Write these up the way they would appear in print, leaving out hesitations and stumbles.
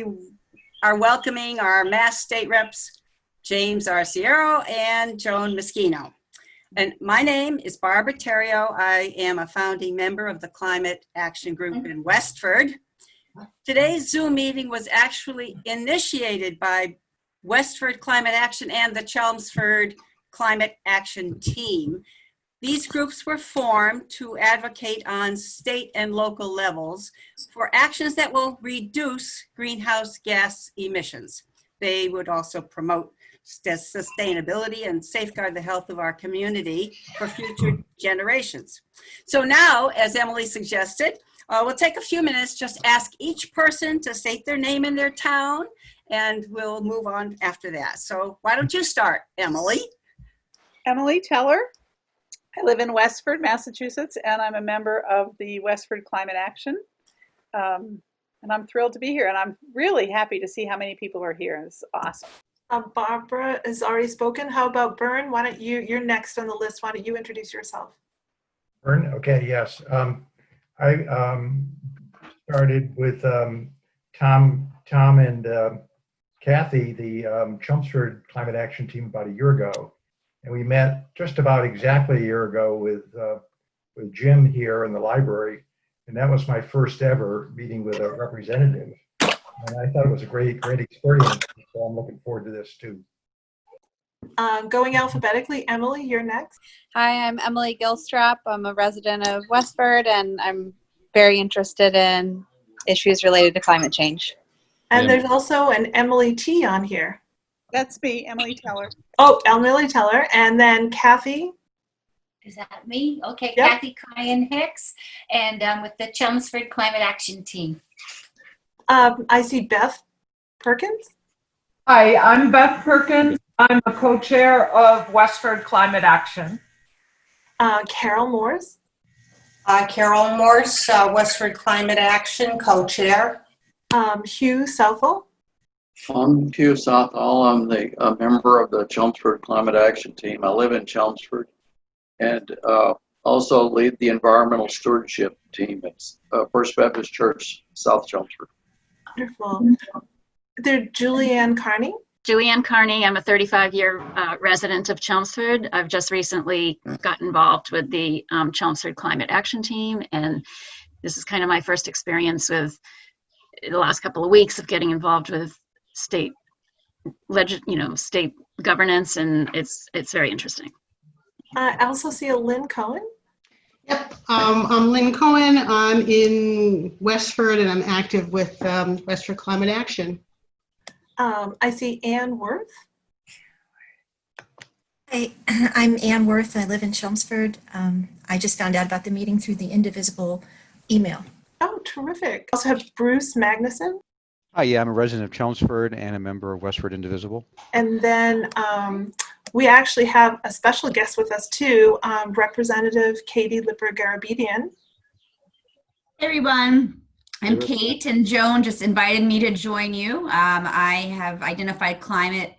we are welcoming our Mass State Reps, James Arciero and Joan Meschino. And my name is Barbara Terrio. I am a founding member of the Climate Action Group in Westford. Today's Zoom meeting was actually initiated by Westford Climate Action and the Chelmsford Climate Action Team. These groups were formed to advocate on state and local levels for actions that will reduce greenhouse gas emissions. They would also promote sustainability and safeguard the health of our community for future generations. So now, as Emily suggested, we'll take a few minutes, just ask each person to state their name and their town, and we'll move on after that. So why don't you start, Emily? Emily Teller. I live in Westford, Massachusetts, and I'm a member of the Westford Climate Action. And I'm thrilled to be here, and I'm really happy to see how many people are here. It's awesome. Barbara has already spoken. How about Bern? Why don't you're next on the list. Why don't you introduce yourself? Bern, okay, yes. I started with Tom and Kathy, the Chelmsford Climate Action Team, about a year ago. And we met just about exactly a year ago with Jim here in the library. And that was my first ever meeting with a representative. And I thought it was a great experience. So I'm looking forward to this too. Going alphabetically, Emily, you're next. Hi, I'm Emily Gilstrap. I'm a resident of Westford, and I'm very interested in issues related to climate change. And there's also an Emily T on here. That's me, Emily Teller. Oh, Emily Teller. And then Kathy. Is that me? Okay, Yep. Kathy Kyan Hicks, and with the Chelmsford Climate Action Team. I see Beth Perkins. Hi, I'm Beth Perkins. I'm a co-chair of Westford Climate Action. Carol Morse. Carol Morse, Westford Climate Action, co-chair. Hugh Southall. I'm Hugh Southall. I'm a member of the Chelmsford Climate Action Team. I live in Chelmsford and also lead the environmental stewardship team at First Baptist Church, South Chelmsford. Wonderful. There's Julianne Carney. Julianne Carney. I'm a 35-year resident of Chelmsford. I've just recently got involved with the Chelmsford Climate Action Team, and this is kind of my first experience with the last couple of weeks of getting involved with state governance, and it's very interesting. I also see a Lynn Cohen. Yep, I'm Lynn Cohen. I'm in Westford, and I'm active with Westford Climate Action. I see Ann Worth. Hi, I'm Ann Worth. I live in Chelmsford. I just found out about the meeting through the Indivisible email. Oh, terrific. Also have Bruce Magnuson. Hi, yeah, I'm a resident of Chelmsford and a member of Westford Indivisible. And then we actually have a special guest with us too, Representative Katie Lipper-Garabedian. Hey everyone, I'm Kate, and Joan just invited me to join you. I have identified climate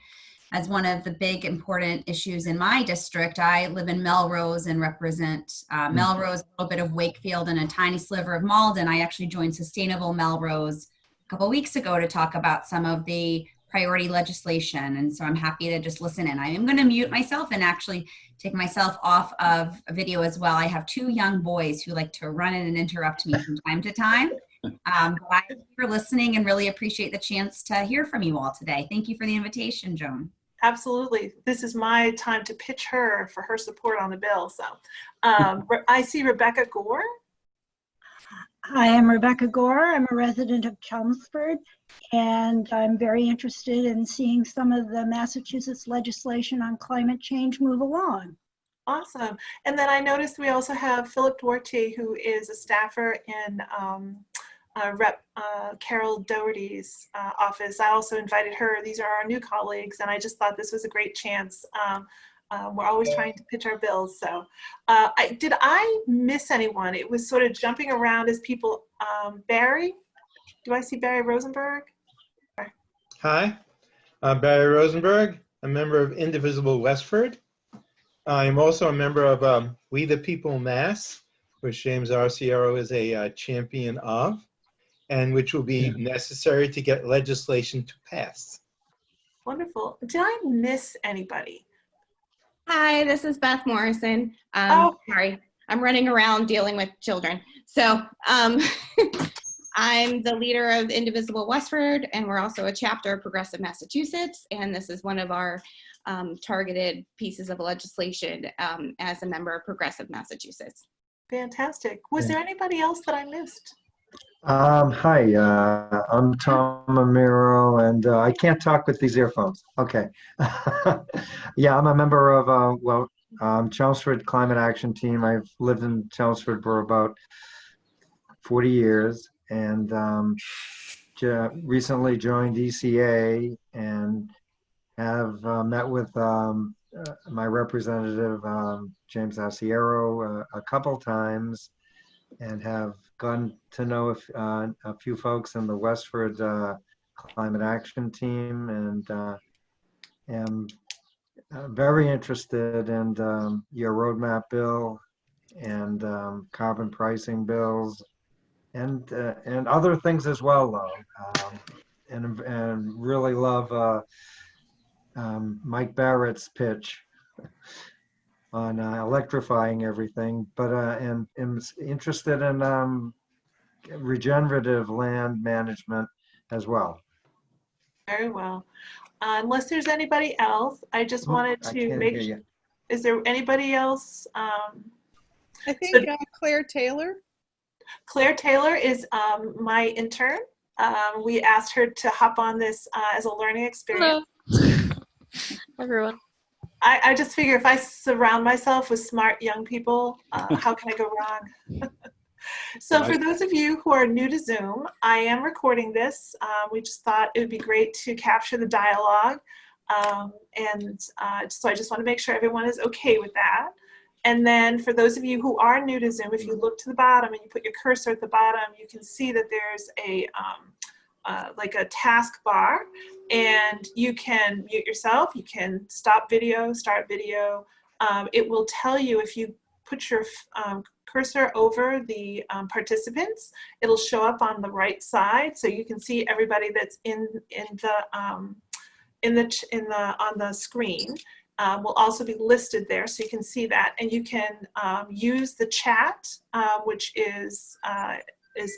as one of the big important issues in my district. I live in Melrose and represent Melrose, a little bit of Wakefield, and a tiny sliver of Malden. I actually joined Sustainable Melrose a couple weeks ago to talk about some of the priority legislation, and so I'm happy to just listen in. I am going to mute myself and actually take myself off of a video as well. I have two young boys who like to run in and interrupt me from time to time. But I thank you for listening and really appreciate the chance to hear from you all today. Thank you for the invitation, Joan. Absolutely. This is my time to pitch her for her support on the bill. So I see Rebecca Gore. Hi, I'm Rebecca Gore. I'm a resident of Chelmsford, and I'm very interested in seeing some of the Massachusetts legislation on climate change move along. Awesome. And then I noticed we also have Philip Duarte, who is a staffer in Rep. Carol Doherty's office. I also invited her. These are our new colleagues, and I just thought this was a great chance. We're always trying to pitch our bills. So did I miss anyone? It was sort of jumping around as people. Barry? Do I see Barry Rosenberg? Hi, I'm Barry Rosenberg, a member of Indivisible Westford. I am also a member of We the People Mass, which James Arciero is a champion of. and which will be necessary to get legislation to pass. Wonderful. Did I miss anybody? Hi, this is Beth Morrison. Sorry, I'm running around dealing with children. So I'm the leader of Indivisible Westford, and we're also a chapter of Progressive Massachusetts. And this is one of our targeted pieces of legislation as a member of Progressive Massachusetts. Fantastic. Was there anybody else that I missed? Hi, I'm Tom Amiro, and I can't talk with these earphones. Okay. Yeah, I'm a member of, Chelmsford Climate Action Team. I've lived in Chelmsford for about 40 years, and recently joined ECA and have met with my representative, James Arciero, a couple times, and have gotten to know a few folks in the Westford Climate Action Team, and am very interested in your roadmap bill and carbon pricing bills and other things as well, though. And really love Mike Barrett's pitch on electrifying everything, but and am interested in regenerative land management as well. Very well. Unless there's anybody else, I just wanted to make sure. Is there anybody else? I think Claire Taylor. Claire Taylor is my intern. We asked her to hop on this as a learning experience. Hello, everyone. I just figure if I surround myself with smart young people, how can I go wrong? So for those of you who are new to Zoom, I am recording this. We just thought it would be great to capture the dialogue. So I just want to make sure everyone is okay with that. And then for those of you who are new to Zoom, if you look to the bottom and you put your cursor at the bottom, you can see that there's a like a task bar, and you can mute yourself, you can stop video, start video. It will tell you if you put your cursor over the participants, it'll show up on the right side, so you can see everybody that's on the screen. Will also be listed there, so you can see that, and you can use the chat, which is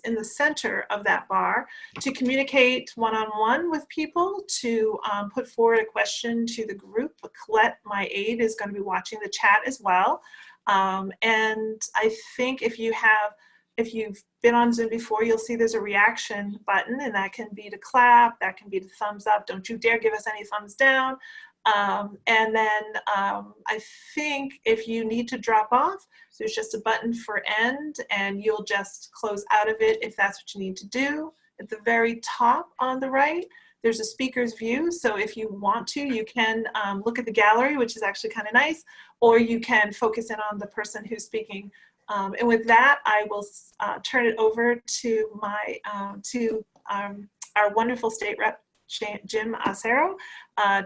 in the center of that bar, to communicate one-on-one with people, to put forward a question to the group. Colette, my aide, is going to be watching the chat as well. And I think if you've been on Zoom before, you'll see there's a reaction button, and that can be to clap, that can be to thumbs up. Don't you dare give us any thumbs down. And then I think if you need to drop off, there's just a button for end, and you'll just close out of it if that's what you need to do. At the very top on the right, there's a speaker's view. So if you want to, you can look at the gallery, which is actually kind of nice, or you can focus in on the person who's speaking. And with that, I will turn it over to our wonderful state rep, Jim Arciero,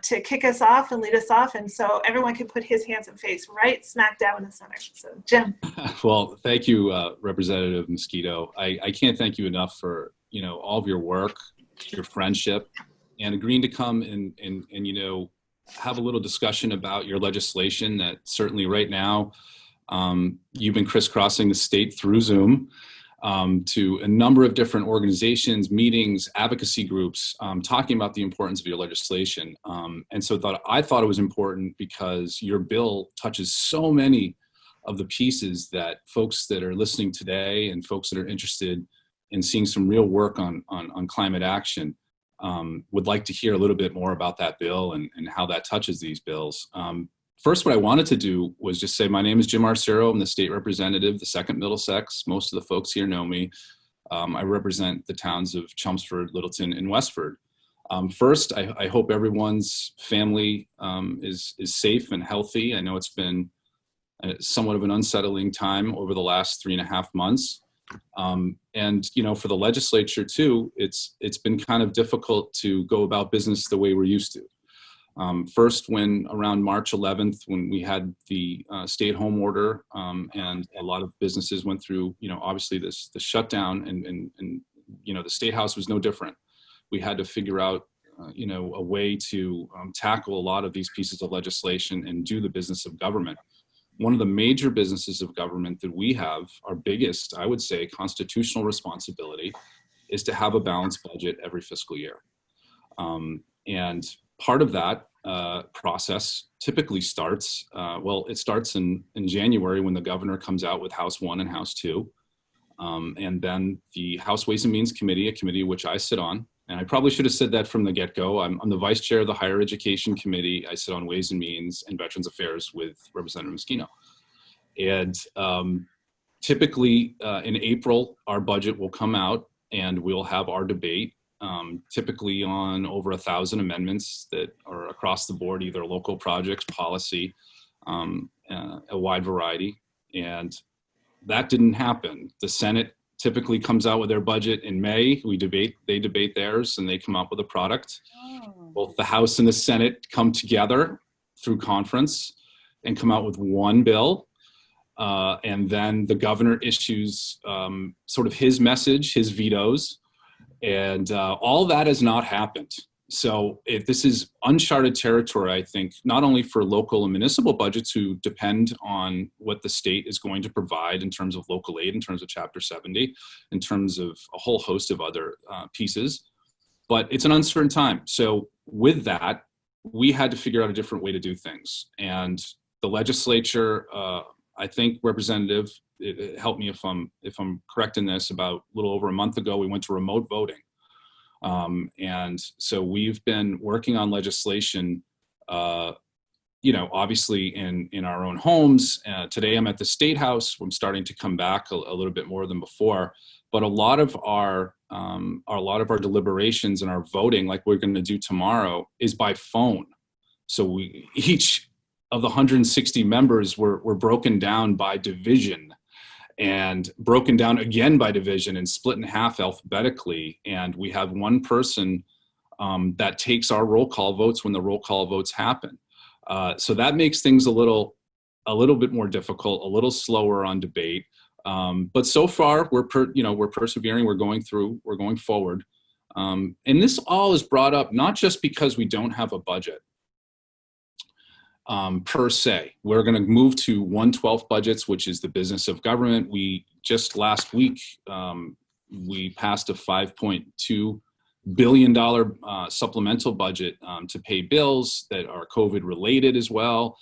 to kick us off and lead us off, and so everyone can put his hands and face right smack dab in the center. So Jim. Well, thank you, Representative Meschino. I can't thank you enough for all of your work, your friendship, and agreeing to come and have a little discussion about your legislation that certainly right now you've been crisscrossing the state through Zoom. To a number of different organizations, meetings, advocacy groups, talking about the importance of your legislation. And so I thought it was important because your bill touches so many of the pieces that folks that are listening today and folks that are interested in seeing some real work on climate action would like to hear a little bit more about that bill and how that touches these bills. First, what I wanted to do was just say, my name is Jim Arciero. I'm the state representative, the 2nd Middlesex. Most of the folks here know me. I represent the towns of Chelmsford, Littleton, and Westford. First, I hope everyone's family is safe and healthy. I know it's been somewhat of an unsettling time over the last 3.5 months. And for the legislature too, it's been kind of difficult to go about business the way we're used to. First, when around March 11th, when we had the stay-at-home order, and a lot of businesses went through, obviously the shutdown and the State House was no different. We had to figure out, a way to tackle a lot of these pieces of legislation and do the business of government. One of the major businesses of government that we have, our biggest, I would say, constitutional responsibility, is to have a balanced budget every fiscal year. And part of that process typically starts, it starts in January when the governor comes out with House 1 and House 2. And then the House Ways and Means Committee, a committee which I sit on, and I probably should have said that from the get-go. I'm the vice chair of the Higher Education Committee. I sit on Ways and Means and Veterans Affairs with Representative Meschino. And typically in April, our budget will come out and we'll have our debate, typically on over 1,000 amendments that are across the board, either local projects, policy, a wide variety. And that didn't happen. The Senate typically comes out with their budget in May. They debate theirs, and they come up with a product. Both the House and the Senate come together through conference and come out with one bill. And then the governor issues sort of his message, his vetoes, and all that has not happened. So this is uncharted territory, I think, not only for local and municipal budgets who depend on what the state is going to provide in terms of local aid, in terms of Chapter 70, in terms of a whole host of other pieces, but it's an uncertain time. So with that, we had to figure out a different way to do things. And the legislature, I think Representative, help me if I'm correct in this, about a little over a month ago, we went to remote voting. And so we've been working on legislation, obviously in our own homes. Today I'm at the State House. I'm starting to come back a little bit more than before, but a lot of our deliberations and our voting, like we're going to do tomorrow, is by phone. So each of the 160 members were broken down by division, and broken down again by division and split in half alphabetically. And we have one person that takes our roll call votes when the roll call votes happen. So that makes things a little bit more difficult, a little slower on debate. But so far we're persevering, we're going forward. And this all is brought up not just because we don't have a budget. Per se, we're going to move to 1/12 budgets, which is the business of government. We just last week we passed a $5.2 billion supplemental budget to pay bills that are COVID related as well.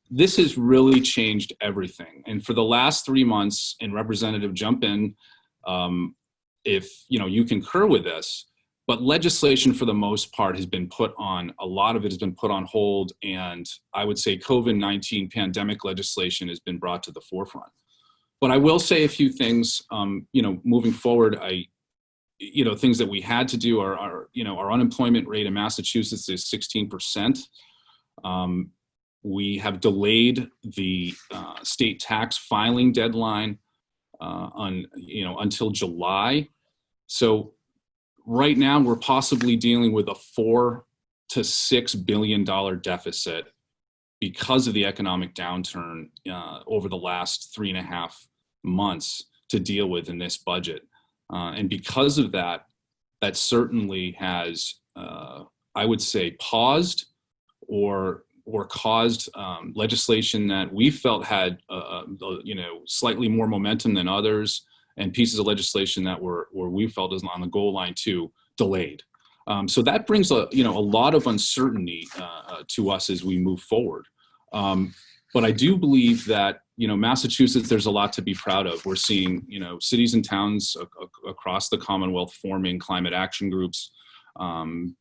This has really changed everything. And for the last 3 months, and Representative, jump in if you concur with this. But legislation, for the most part, a lot of it has been put on hold. And I would say COVID-19 pandemic legislation has been brought to the forefront. But I will say a few things, moving forward, things that we had to do are our unemployment rate in Massachusetts is 16%. We have delayed the state tax filing deadline until July. So right now, we're possibly dealing with a $4 to $6 billion deficit because of the economic downturn over the last 3.5 months to deal with in this budget. And because of that, that certainly has, I would say, paused or caused legislation that we felt had, slightly more momentum than others, and pieces of legislation that we felt is on the goal line too, delayed. So that brings a lot of uncertainty to us as we move forward. But I do believe that Massachusetts, there's a lot to be proud of. We're seeing cities and towns across the Commonwealth forming climate action groups,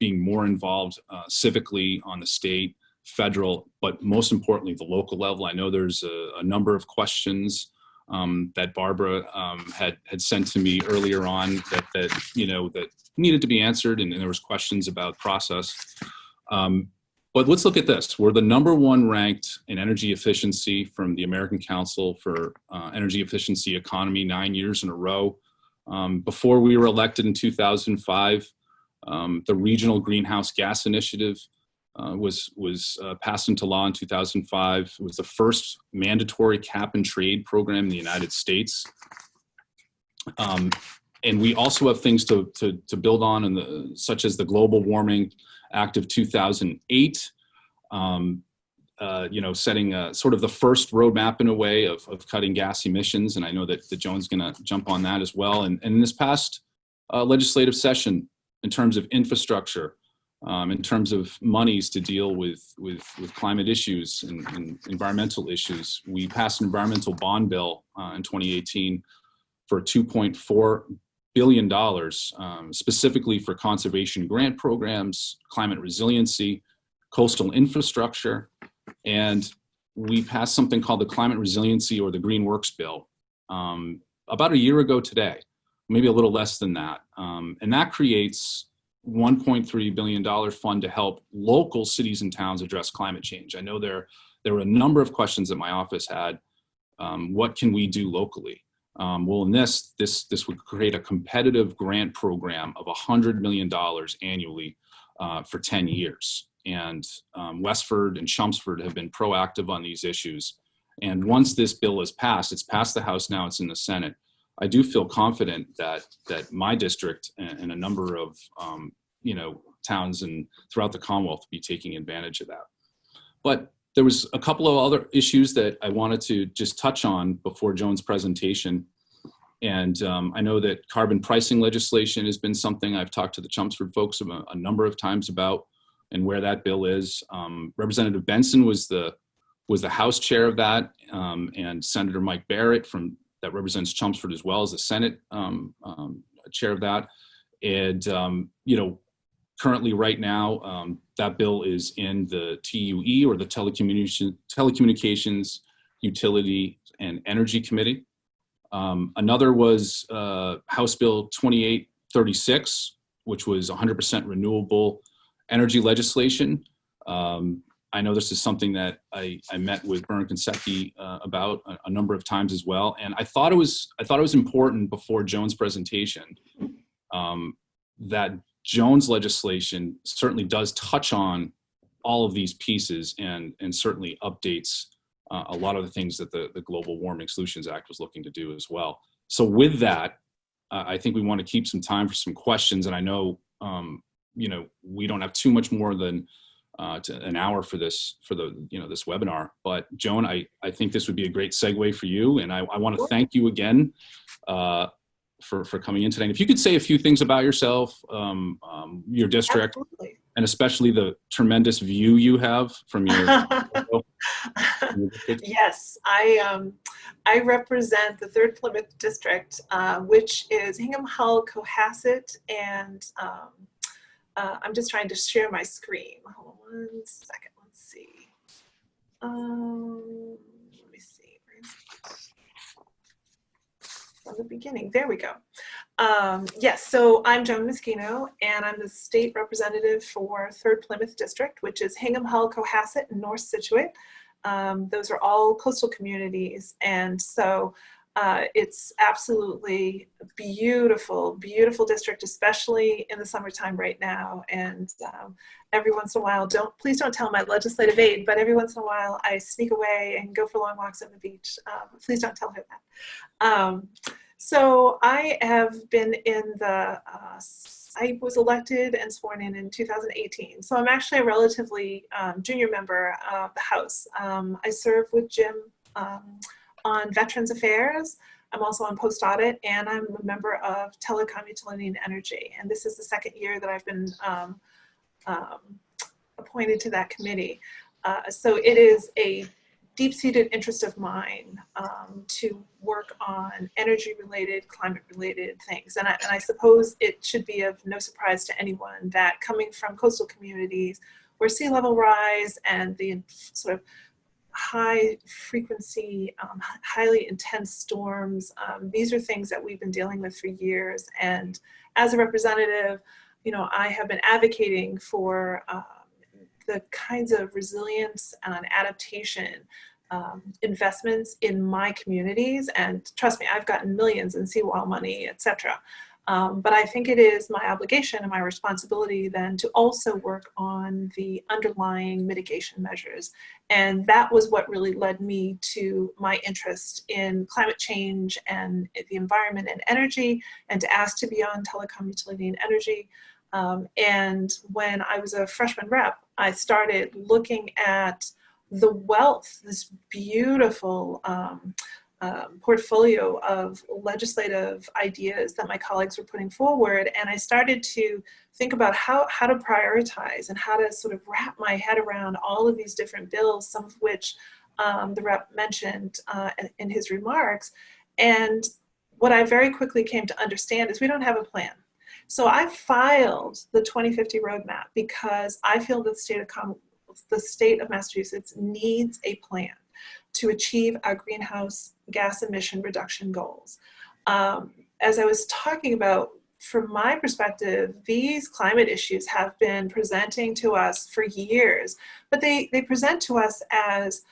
being more involved civically on the state, federal, but most importantly the local level. I know there's a number of questions that Barbara had sent to me earlier on that needed to be answered, and there was questions about process. But let's look at this. We're the #1 ranked in energy efficiency from the American Council for Energy Efficiency Economy 9 years in a row. Before we were elected in 2005, the Regional Greenhouse Gas Initiative was passed into law in 2005. It was the first mandatory cap and trade program in the United States. And we also have things to build on, such as the Global Warming Act of 2008, setting sort of the first roadmap in a way of cutting gas emissions. And I know that Joan's going to jump on that as well. And in this past legislative session, in terms of infrastructure, in terms of monies to deal with climate issues and environmental issues, we passed an environmental bond bill in 2018 for $2.4 billion, specifically for conservation grant programs, climate resiliency, coastal infrastructure, and we passed something called the Climate Resiliency or the Green Works Bill about a year ago today, maybe a little less than that. And that creates $1.3 billion fund to help local cities and towns address climate change. I know there were a number of questions that my office had. What can we do locally? Well, in this would create a competitive grant program of $100 million annually for 10 years. And Westford and Chelmsford have been proactive on these issues. And once this bill is passed, it's passed the House now, it's in the Senate. I do feel confident that my district and a number of towns and throughout the Commonwealth will be taking advantage of that. But there was a couple of other issues that I wanted to just touch on before Joan's presentation. And I know that carbon pricing legislation has been something I've talked to the Chelmsford folks a number of times about, and where that bill is. Representative Benson was the House chair of that, and Senator Mike Barrett that represents Chelmsford as well as the Senate chair of that. And currently right now, that bill is in the TUE, or the Telecommunications, Utility and Energy Committee. Another was House Bill 2836, which was 100% renewable energy legislation. I know this is something that I met with Bern Consecchi about a number of times as well, and I thought it was important before Joan's presentation that Joan's legislation certainly does touch on all of these pieces and certainly updates a lot of the things that the Global Warming Solutions Act was looking to do as well. So with that, I think we want to keep some time for some questions, and I know we don't have too much more than an hour for this webinar. But Joan, I think this would be a great segue for you, and I want to thank you again for coming in today. And if you could say a few things about yourself, your district, Absolutely. And especially the tremendous view you have from your. Yes, I represent the 3rd Plymouth District, which is Hingham, Hull, Cohasset, and I'm just trying to share my screen. Hold on 1 second. Let's see. Let me see. Where is it? From the beginning. There we go. Yes, so I'm Joan Meschino, and I'm the state representative for 3rd Plymouth District, which is Hingham, Hull, Cohasset, and North Situate. Those are all coastal communities, and so it's absolutely a beautiful, beautiful district, especially in the summertime right now. And every once in a while, please don't tell my legislative aide, but every once in a while I sneak away and go for long walks on the beach. Please don't tell her that. So I have been in I was elected and sworn in 2018. So I'm actually a relatively junior member of the House. I serve with Jim on Veterans Affairs. I'm also on Post Audit, and I'm a member of Telecom, Utility and Energy. And this is the 2nd year that I've been appointed to that committee. So it is a deep-seated interest of mine to work on energy-related, climate-related things. And I suppose it should be of no surprise to anyone that coming from coastal communities where sea level rise and the sort of high frequency, highly intense storms, these are things that we've been dealing with for years. And as a representative, I have been advocating for the kinds of resilience and adaptation investments in my communities. And trust me, I've gotten millions in seawall money, etc. But I think it is my obligation and my responsibility then to also work on the underlying mitigation measures. And that was what really led me to my interest in climate change and the environment and energy, and to ask to be on telecom, utility, and energy. And when I was a freshman rep, I started looking at the wealth, this beautiful portfolio of legislative ideas that my colleagues were putting forward. And I started to think about how to prioritize and how to sort of wrap my head around all of these different bills, some of which the rep mentioned in his remarks. And what I very quickly came to understand is we don't have a plan. So I filed the 2050 roadmap because I feel that the state of Massachusetts needs a plan to achieve our greenhouse gas emission reduction goals. As I was talking about, from my perspective, these climate issues have been presenting to us for years, but they present to us as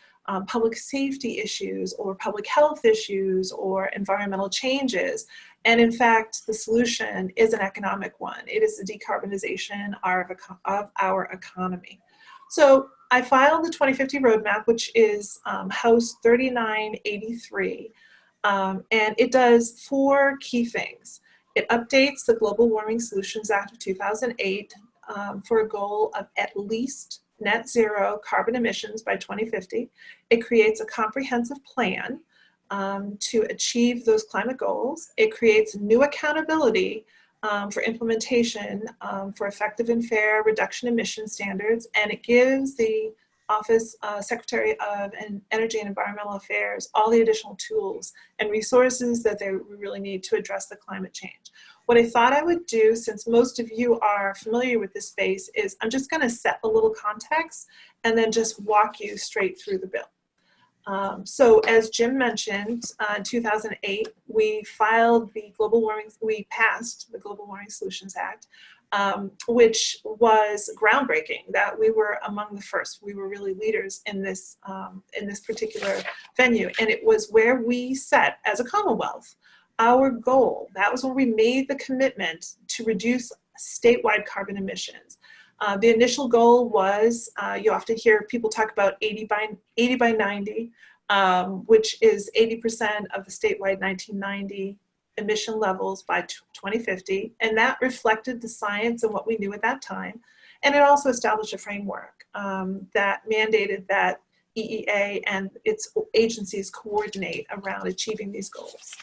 public safety issues or public health issues or environmental changes. And in fact, the solution is an economic one. It is the decarbonization of our economy. So I filed the 2050 roadmap, which is House 3983, and it does 4 key things. It updates the Global Warming Solutions Act of 2008 for a goal of at least net zero carbon emissions by 2050. It creates a comprehensive plan to achieve those climate goals. It creates new accountability for implementation for effective and fair reduction emission standards, and it gives the Office Secretary of Energy and Environmental Affairs all the additional tools and resources that they really need to address the climate change. What I thought I would do, since most of you are familiar with this space, is I'm just going to set a little context and then just walk you straight through the bill. So as Jim mentioned, in 2008, we passed the Global Warming Solutions Act, which was groundbreaking, that we were among the first. We were really leaders in this particular venue. And it was where we set, as a Commonwealth, our goal. That was when we made the commitment to reduce statewide carbon emissions. The initial goal was, you often hear people talk about 80 by 90, which is 80% of the statewide 1990 emission levels by 2050. And that reflected the science and what we knew at that time. And it also established a framework that mandated that EEA and its agencies coordinate around achieving these goals.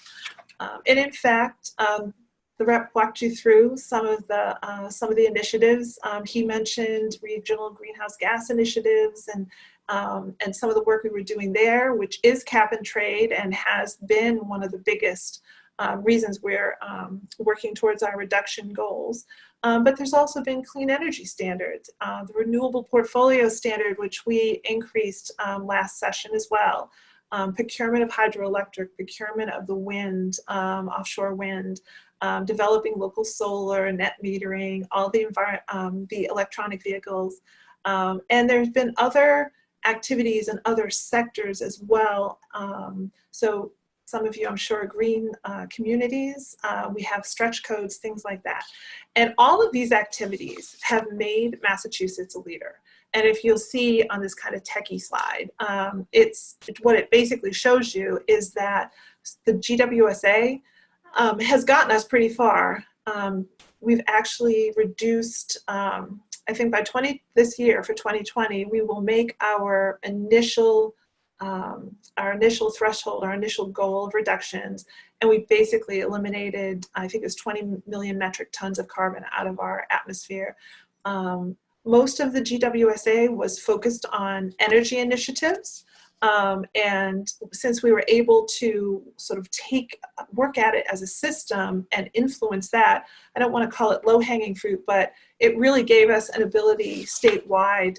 And in fact, the rep walked you through some of the initiatives. He mentioned regional greenhouse gas initiatives and some of the work we were doing there, which is cap and trade and has been one of the biggest reasons we're working towards our reduction goals. But there's also been clean energy standards, the renewable portfolio standard, which we increased last session as well. Procurement of hydroelectric, procurement of the wind, offshore wind, developing local solar, net metering, all the electronic vehicles. And there's been other activities in other sectors as well. So some of you, I'm sure, green communities. We have stretch codes, things like that. And all of these activities have made Massachusetts a leader. And if you'll see on this kind of techie slide, what it basically shows you is that the GWSA has gotten us pretty far. We've actually reduced, I think by this year for 2020, we will make our initial threshold, our initial goal of reductions, and we basically eliminated, I think it's 20 million metric tons of carbon out of our atmosphere. Most of the GWSA was focused on energy initiatives, and since we were able to sort of work at it as a system and influence that, I don't want to call it low-hanging fruit, but it really gave us an ability statewide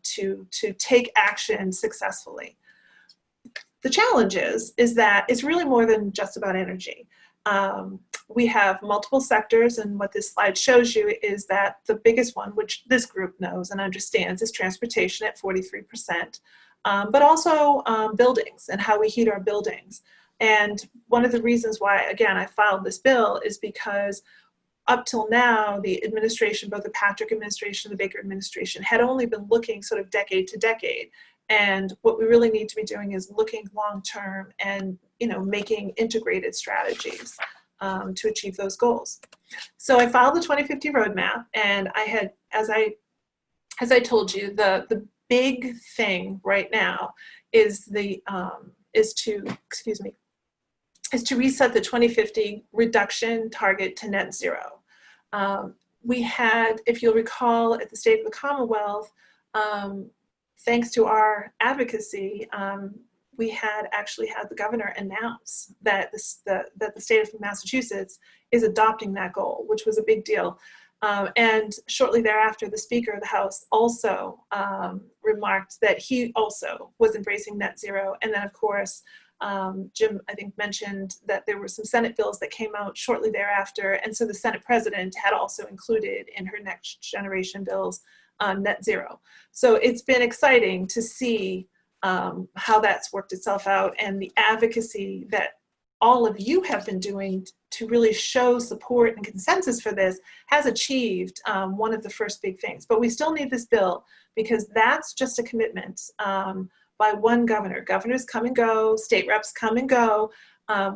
to take action successfully. The challenge is that it's really more than just about energy. We have multiple sectors, and what this slide shows you is that the biggest one, which this group knows and understands, is transportation at 43%, but also buildings and how we heat our buildings. And one of the reasons why, again, I filed this bill is because up till now, the administration, both the Patrick administration and the Baker administration, had only been looking sort of decade to decade. And what we really need to be doing is looking long-term and, making integrated strategies to achieve those goals. So I filed the 2050 roadmap, and I had, as I told you, the big thing right now is to reset the 2050 reduction target to net zero. We had, if you'll recall, at the State of the Commonwealth, thanks to our advocacy, we had actually had the governor announce that the state of Massachusetts is adopting that goal, which was a big deal. And shortly thereafter, the Speaker of the House also remarked that he also was embracing net zero. And then, of course, Jim, I think, mentioned that there were some Senate bills that came out shortly thereafter. And so the Senate president had also included in her next generation bills net zero. So it's been exciting to see how that's worked itself out, and the advocacy that all of you have been doing to really show support and consensus for this has achieved one of the first big things. But we still need this bill, because that's just a commitment by one governor. Governors come and go, state reps come and go.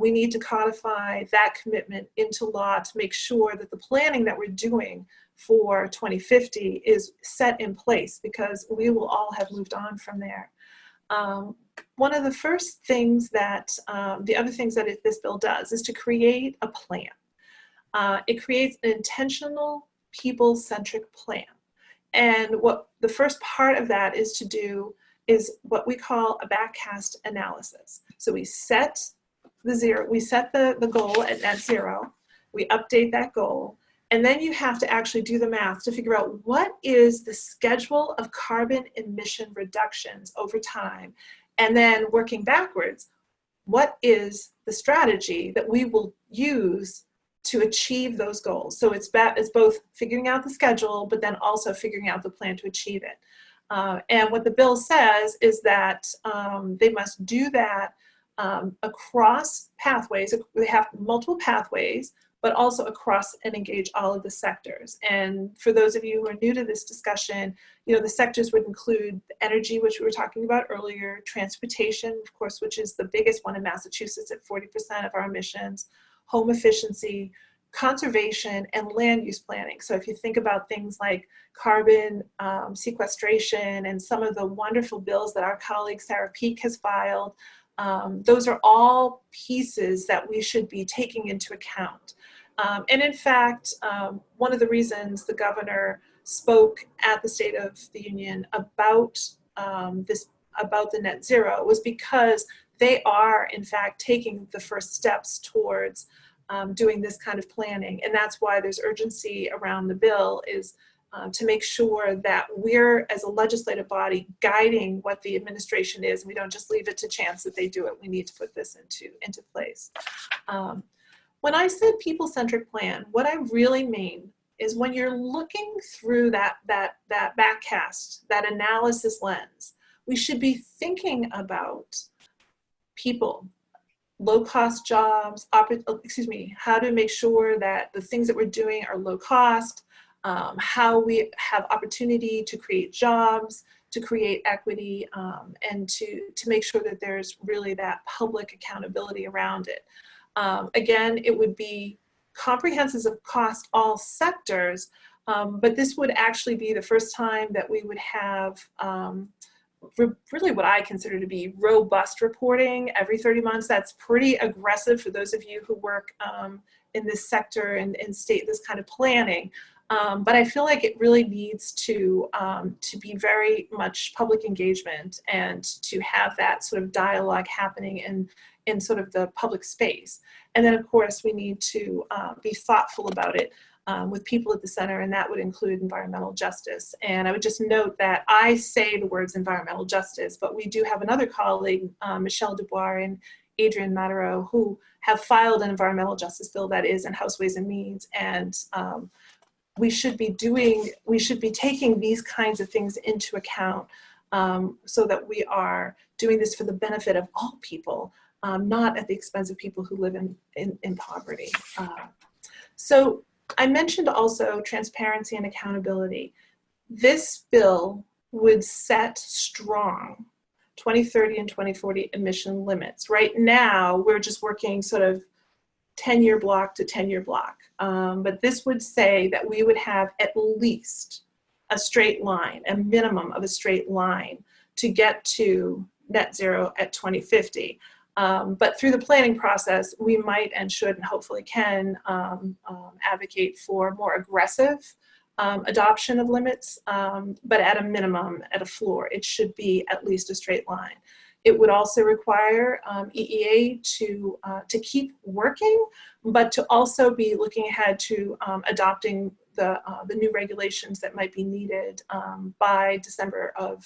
We need to codify that commitment into law to make sure that the planning that we're doing for 2050 is set in place, because we will all have moved on from there. One of the first things that, the other things that this bill does is to create a plan. It creates an intentional, people-centric plan. And what the first part of that is to do is what we call a backcast analysis. So we set the goal at net zero, we update that goal, and then you have to actually do the math to figure out what is the schedule of carbon emission reductions over time. And then working backwards, what is the strategy that we will use to achieve those goals? So it's both figuring out the schedule, but then also figuring out the plan to achieve it. And what the bill says is that they must do that across pathways. They have multiple pathways, but also across and engage all of the sectors. And for those of you who are new to this discussion, the sectors would include energy, which we were talking about earlier, transportation, of course, which is the biggest one in Massachusetts at 40% of our emissions, home efficiency, conservation, and land use planning. So if you think about things like carbon sequestration and some of the wonderful bills that our colleague Sarah Peak has filed, those are all pieces that we should be taking into account. And in fact, one of the reasons the governor spoke at the State of the Union about about the net zero was because they are, in fact, taking the first steps towards doing this kind of planning. And that's why there's urgency around the bill, is to make sure that we're, as a legislative body, guiding what the administration is. We don't just leave it to chance that they do it. We need to put this into place. When I said people-centric plan, what I really mean is when you're looking through that backcast, that analysis lens, we should be thinking about people, low-cost jobs, how to make sure that the things that we're doing are low cost, how we have opportunity to create jobs, to create equity, and to make sure that there's really that public accountability around it. Again, it would be comprehensive across all sectors, but this would actually be the first time that we would have really what I consider to be robust reporting every 30 months. That's pretty aggressive for those of you who work in this sector and state this kind of planning. But I feel like it really needs to be very much public engagement and to have that sort of dialogue happening in sort of the public space. And then, of course, we need to be thoughtful about it with people at the center, and that would include environmental justice. And I would just note that I say the words environmental justice, but we do have another colleague, Michelle Dubois and Adrian Matero, who have filed an environmental justice bill that is in House Ways and Means. And we should be taking these kinds of things into account so that we are doing this for the benefit of all people, not at the expense of people who live in poverty. So I mentioned also transparency and accountability. This bill would set strong 2030 and 2040 emission limits. Right now, we're just working sort of 10-year block to 10-year block. But this would say that we would have at least a straight line, a minimum of a straight line to get to net zero at 2050. But through the planning process, we might and should and hopefully can advocate for more aggressive adoption of limits, but at a minimum, at a floor, it should be at least a straight line. It would also require EEA to keep working, but to also be looking ahead to adopting the new regulations that might be needed by December of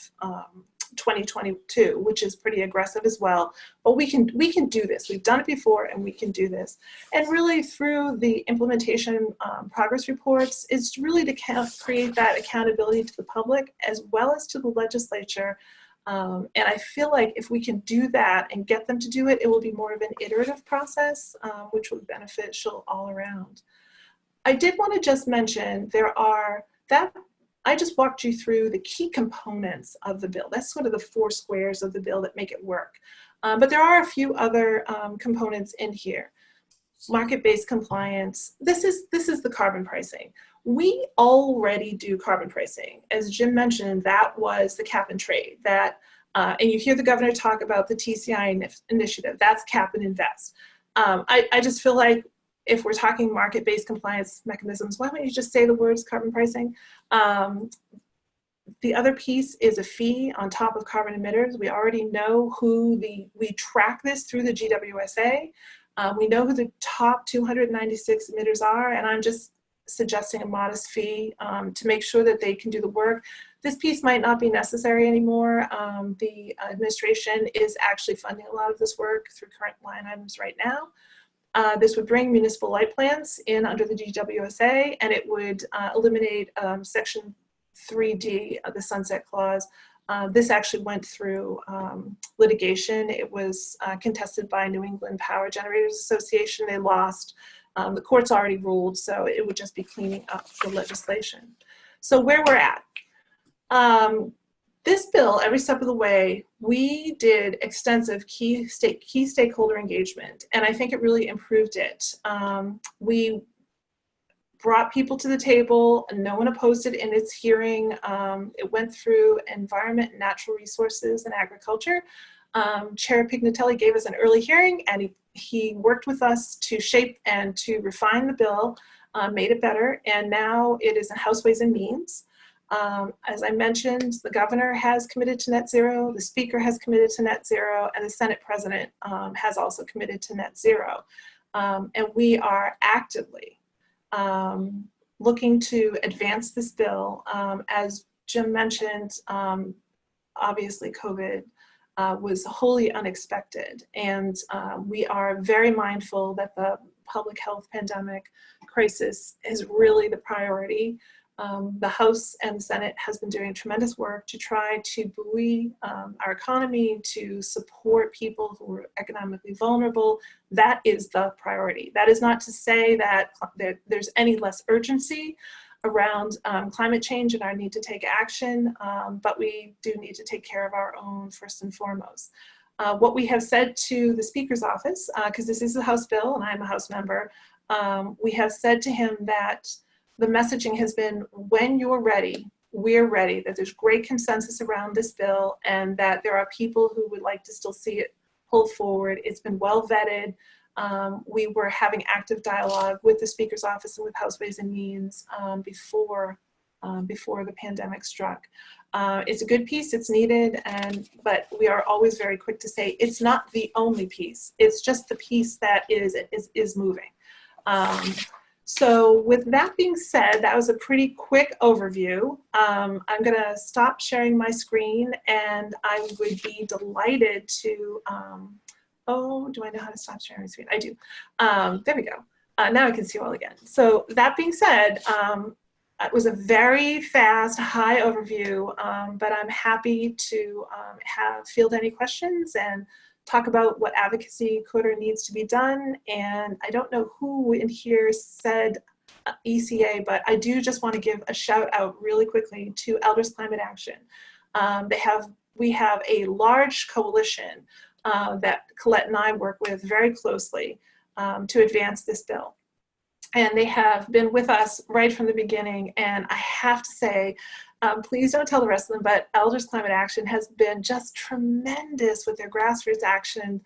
2022, which is pretty aggressive as well. But we can do this. We've done it before, and we can do this. And really, through the implementation progress reports, is really to create that accountability to the public as well as to the legislature. And I feel like if we can do that and get them to do it, it will be more of an iterative process, which will be beneficial all around. I did want to just mention I just walked you through the key components of the bill. That's sort of the 4 squares of the bill that make it work. But there are a few other components in here. Market-based compliance. This is the carbon pricing. We already do carbon pricing. As Jim mentioned, that was the cap and trade. And you hear the governor talk about the TCI initiative. That's cap and invest. I just feel like if we're talking market-based compliance mechanisms, why don't you just say the words carbon pricing? The other piece is a fee on top of carbon emitters. We already know we track this through the GWSA. We know who the top 296 emitters are, and I'm just suggesting a modest fee to make sure that they can do the work. This piece might not be necessary anymore. The administration is actually funding a lot of this work through current line items right now. This would bring municipal light plants in under the GWSA, and it would eliminate Section 3D of the Sunset Clause. This actually went through litigation. It was contested by New England Power Generators Association. They lost. The court's already ruled, so it would just be cleaning up the legislation. So where we're at. This bill, every step of the way, we did extensive key stakeholder engagement, and I think it really improved it. We brought people to the table, and no one opposed it in its hearing. It went through environment, natural resources, and agriculture. Chair Pignatelli gave us an early hearing, and he worked with us to shape and to refine the bill, made it better, and now it is in House Ways and Means. As I mentioned, the governor has committed to net zero, the speaker has committed to net zero, and the Senate president has also committed to net zero. And we are actively looking to advance this bill. As Jim mentioned, obviously COVID was wholly unexpected, and we are very mindful that the public health pandemic crisis is really the priority. The House and the Senate has been doing tremendous work to try to buoy our economy, to support people who are economically vulnerable. That is the priority. That is not to say that there's any less urgency around climate change and our need to take action, but we do need to take care of our own first and foremost. What we have said to the Speaker's office, because this is a House bill and I'm a House member, we have said to him that the messaging has been, when you're ready, we're ready, that there's great consensus around this bill, and that there are people who would like to still see it pulled forward. It's been well vetted. We were having active dialogue with the Speaker's office and with House Ways and Means before the pandemic struck. It's a good piece, it's needed, but we are always very quick to say it's not the only piece. It's just the piece that is moving. So with that being said, that was a pretty quick overview. I'm gonna stop sharing my screen, and I would be delighted to, oh, do I know how to stop sharing my screen? I do. There we go. Now I can see you all again. So that being said, it was a very fast, high overview, but I'm happy to field any questions and talk about what advocacy could or needs to be done. And I don't know who in here said ECA, but I do just want to give a shout out really quickly to Elders Climate Action. We have a large coalition that Colette and I work with very closely to advance this bill. And they have been with us right from the beginning. And I have to say, please don't tell the rest of them, but Elders Climate Action has been just tremendous with their grassroots action.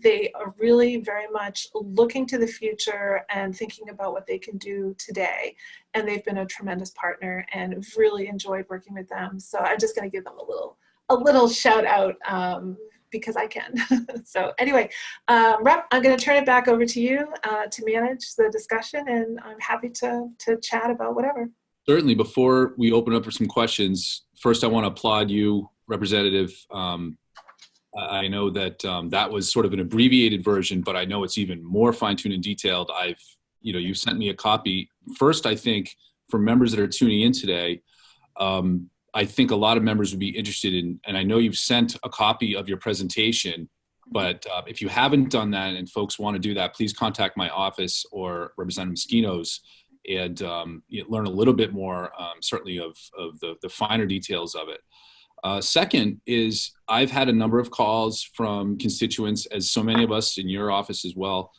They are really very much looking to the future and thinking about what they can do today. And they've been a tremendous partner and really enjoyed working with them. So I'm just going to give them a little shout out because I can. So anyway, Rep, I'm going to turn it back over to you to manage the discussion, and I'm happy to chat about whatever. Certainly. Before we open up for some questions, first I want to applaud you, Representative. I know that that was sort of an abbreviated version, but I know it's even more fine-tuned and detailed. You sent me a copy. First, I think for members that are tuning in today, I think a lot of members would be interested in, and I know you've sent a copy of your presentation, but if you haven't done that and folks want to do that, please contact my office or Representative Meschino's and learn a little bit more, certainly of the finer details of it. Second is I've had a number of calls from constituents, as so many of us in your office as well,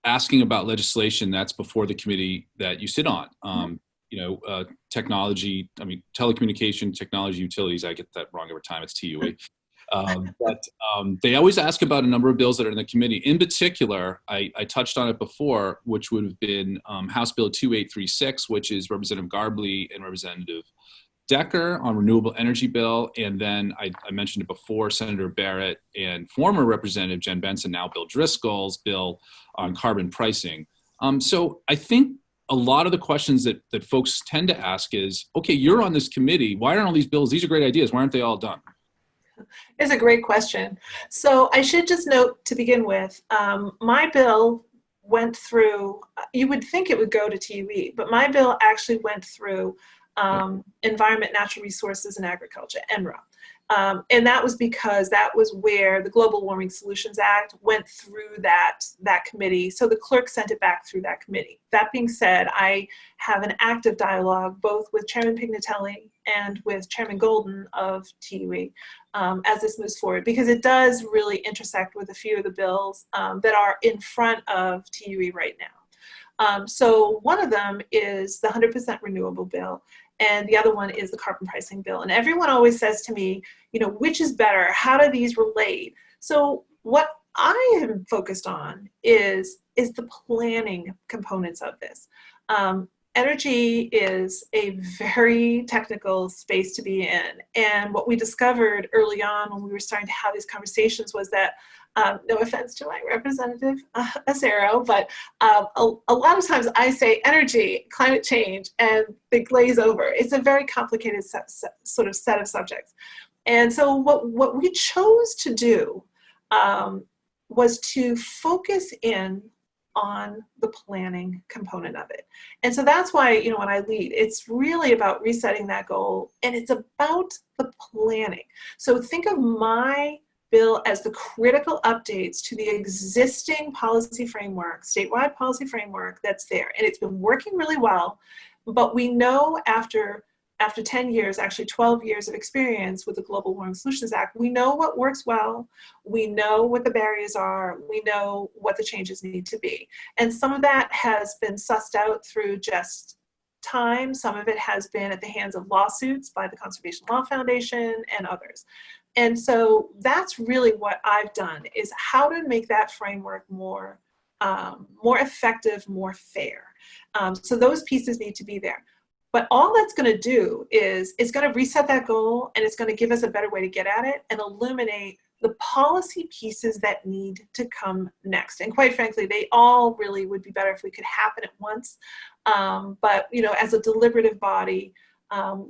asking about legislation that's before the committee that you sit on. Technology, telecommunication, technology utilities, I get that wrong every time, it's TUE. But they always ask about a number of bills that are in the committee. In particular, I touched on it before, which would have been House Bill 2836, which is Representative Garbley and Representative Decker on renewable energy bill. And then I mentioned it before, Senator Barrett and former Representative Jen Benson, now Bill Driscoll's bill on carbon pricing. So I think a lot of the questions that folks tend to ask is, okay, you're on this committee. Why aren't all these bills? These are great ideas. Why aren't they all done? It's a great question. So I should just note to begin with, my bill went through, you would think it would go to TUE, but my bill actually went through Environment, Natural Resources, and Agriculture, ENRA. And that was because that was where the Global Warming Solutions Act went through that committee. So the clerk sent it back through that committee. That being said, I have an active dialogue both with Chairman Pignatelli and with Chairman Golden of TUE as this moves forward, because it does really intersect with a few of the bills that are in front of TUE right now. So one of them is the 100% renewable bill, and the other one is the carbon pricing bill. And everyone always says to me, which is better? How do these relate? So what I am focused on is the planning components of this. Energy is a very technical space to be in. And what we discovered early on when we were starting to have these conversations was that, no offense to my representative, Arciero, but a lot of times I say energy, climate change, and they glaze over. It's a very complicated sort of set of subjects. And so what we chose to do was to focus in on the planning component of it. And so that's why, when I lead, it's really about resetting that goal, and it's about the planning. So think of my bill as the critical updates to the existing policy framework, statewide policy framework that's there. And it's been working really well, but we know after 10 years, actually 12 years of experience with the Global Warming Solutions Act, we know what works well, we know what the barriers are, we know what the changes need to be. And some of that has been sussed out through just time. Some of it has been at the hands of lawsuits by the Conservation Law Foundation and others. And so that's really what I've done, is how to make that framework more effective, more fair. So those pieces need to be there. But all that's going to do is it's going to reset that goal, and it's going to give us a better way to get at it and illuminate the policy pieces that need to come next. And quite frankly, they all really would be better if we could happen at once. But as a deliberative body,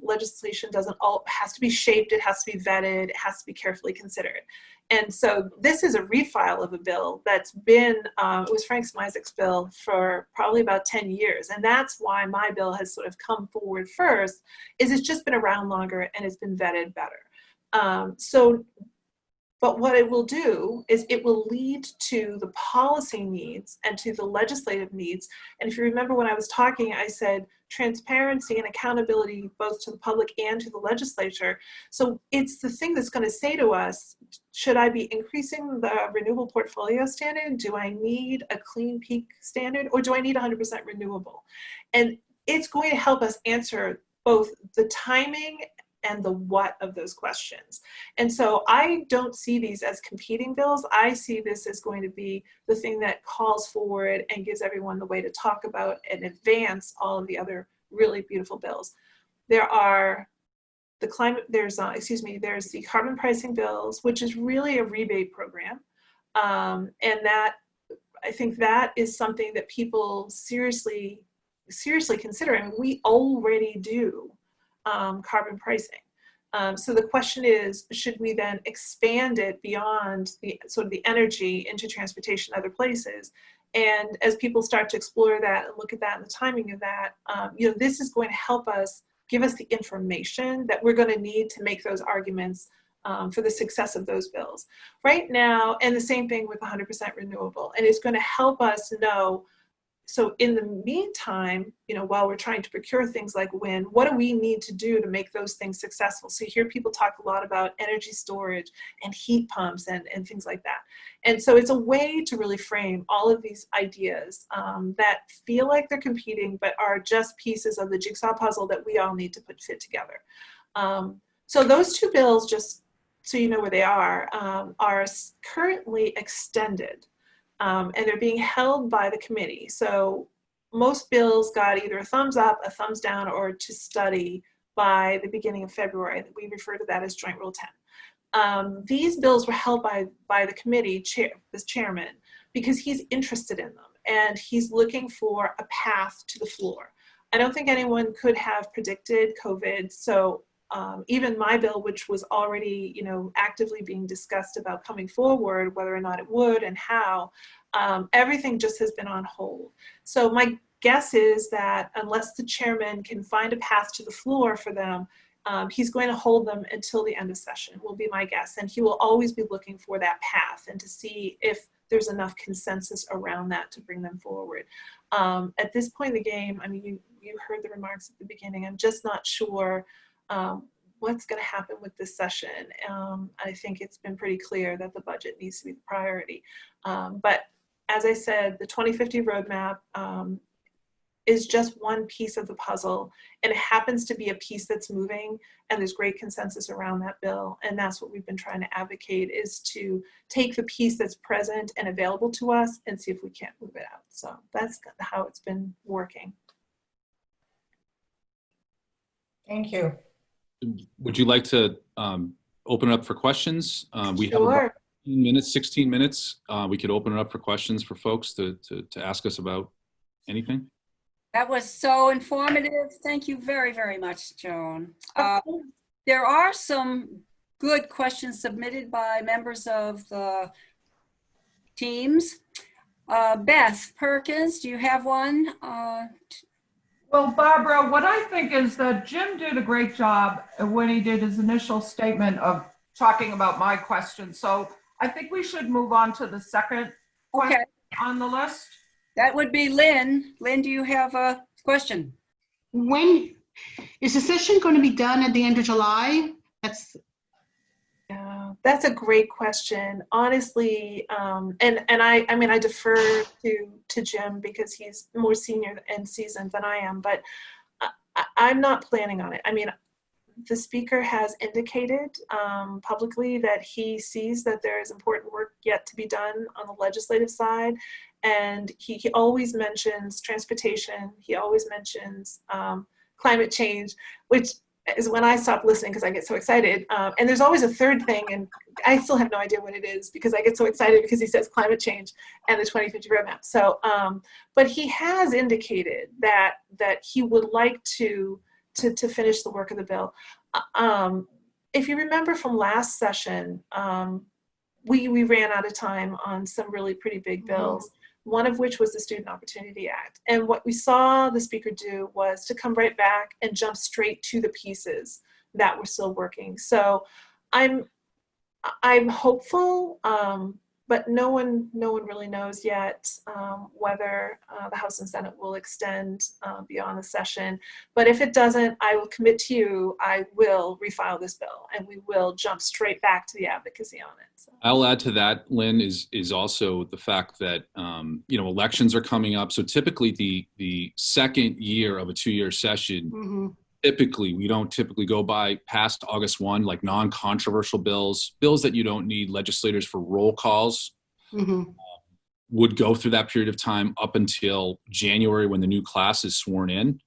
legislation has to be shaped, it has to be vetted, it has to be carefully considered. And so this is a refile of a bill that's been, it was Frank Smizek's bill for probably about 10 years. And that's why my bill has sort of come forward first, is it's just been around longer and it's been vetted better. So But what it will do is it will lead to the policy needs and to the legislative needs. And if you remember when I was talking, I said transparency and accountability both to the public and to the legislature. So it's the thing that's going to say to us, should I be increasing the renewable portfolio standard? Do I need a clean peak standard, or do I need 100% renewable? And it's going to help us answer both the timing and the what of those questions. And so I don't see these as competing bills. I see this as going to be the thing that calls forward and gives everyone the way to talk about and advance all of the other really beautiful bills. There are the climate, there's the carbon pricing bills, which is really a rebate program. And that, I think that is something that people seriously consider. I mean, we already do carbon pricing. So the question is, should we then expand it beyond the sort of the energy into transportation and other places? And as people start to explore that and look at that and the timing of that, this is going to help us, give us the information that we're going to need to make those arguments for the success of those bills. Right now, and the same thing with 100% renewable, and it's going to help us know. So in the meantime, while we're trying to procure things like wind, what do we need to do to make those things successful? So you hear people talk a lot about energy storage and heat pumps and things like that. And so it's a way to really frame all of these ideas that feel like they're competing, but are just pieces of the jigsaw puzzle that we all need to fit together. So those two bills, just so you know where they are currently extended. And they're being held by the committee. So most bills got either a thumbs up, a thumbs down, or to study by the beginning of February. We refer to that as Joint Rule 10. These bills were held by the committee, the chairman, because he's interested in them and he's looking for a path to the floor. I don't think anyone could have predicted COVID. So even my bill, which was already, actively being discussed about coming forward, whether or not it would and how, everything just has been on hold. So my guess is that unless the chairman can find a path to the floor for them, he's going to hold them until the end of session, will be my guess. And he will always be looking for that path and to see if there's enough consensus around that to bring them forward. At this point in the game, I mean, you heard the remarks at the beginning. I'm just not sure what's going to happen with this session. I think it's been pretty clear that the budget needs to be the priority. But as I said, the 2050 roadmap is just one piece of the puzzle, and it happens to be a piece that's moving, and there's great consensus around that bill. And that's what we've been trying to advocate, is to take the piece that's present and available to us and see if we can't move it out. So that's how it's been working. Thank you. Would you like to open it up for questions? We have Sure. about 16 minutes. We could open it up for questions for folks to ask us about anything. That was so informative. Thank you very, very much, Joan. There are some good questions submitted by members of the teams. Beth, Perkins, do you have one? Well, Barbara, what I think is that Jim did a great job when he did his initial statement of talking about my question. So I think we should move on to the second question on the list. That would be Lynn. Lynn, do you have a question? When is the session going to be done at the end of July? That's a great question. Honestly, and I defer to Jim because he's more senior and seasoned than I am, but I'm not planning on it. I mean, the speaker has indicated publicly that he sees that there is important work yet to be done on the legislative side. And he always mentions transportation. He always mentions climate change, which is when I stop listening because I get so excited. And there's always a third thing, and I still have no idea what it is because I get so excited because he says climate change and the 2050 roadmap. So, but he has indicated that he would like to finish the work of the bill. If you remember from last session, we ran out of time on some really pretty big bills. One of which was the Student Opportunity Act. And what we saw the speaker do was to come right back and jump straight to the pieces that were still working. So I'm I'm hopeful, but no one really knows yet whether the House and Senate will extend beyond the session. But if it doesn't, I will commit to you, I will refile this bill, and we will jump straight back to the advocacy on it. So. I'll add to that, Lynn, is also the fact that elections are coming up. So typically, the second year of a 2-year session. Typically, we don't typically go by past August 1, like non-controversial bills that you don't need legislators for roll calls, would go through that period of time up until January when the new class is sworn in.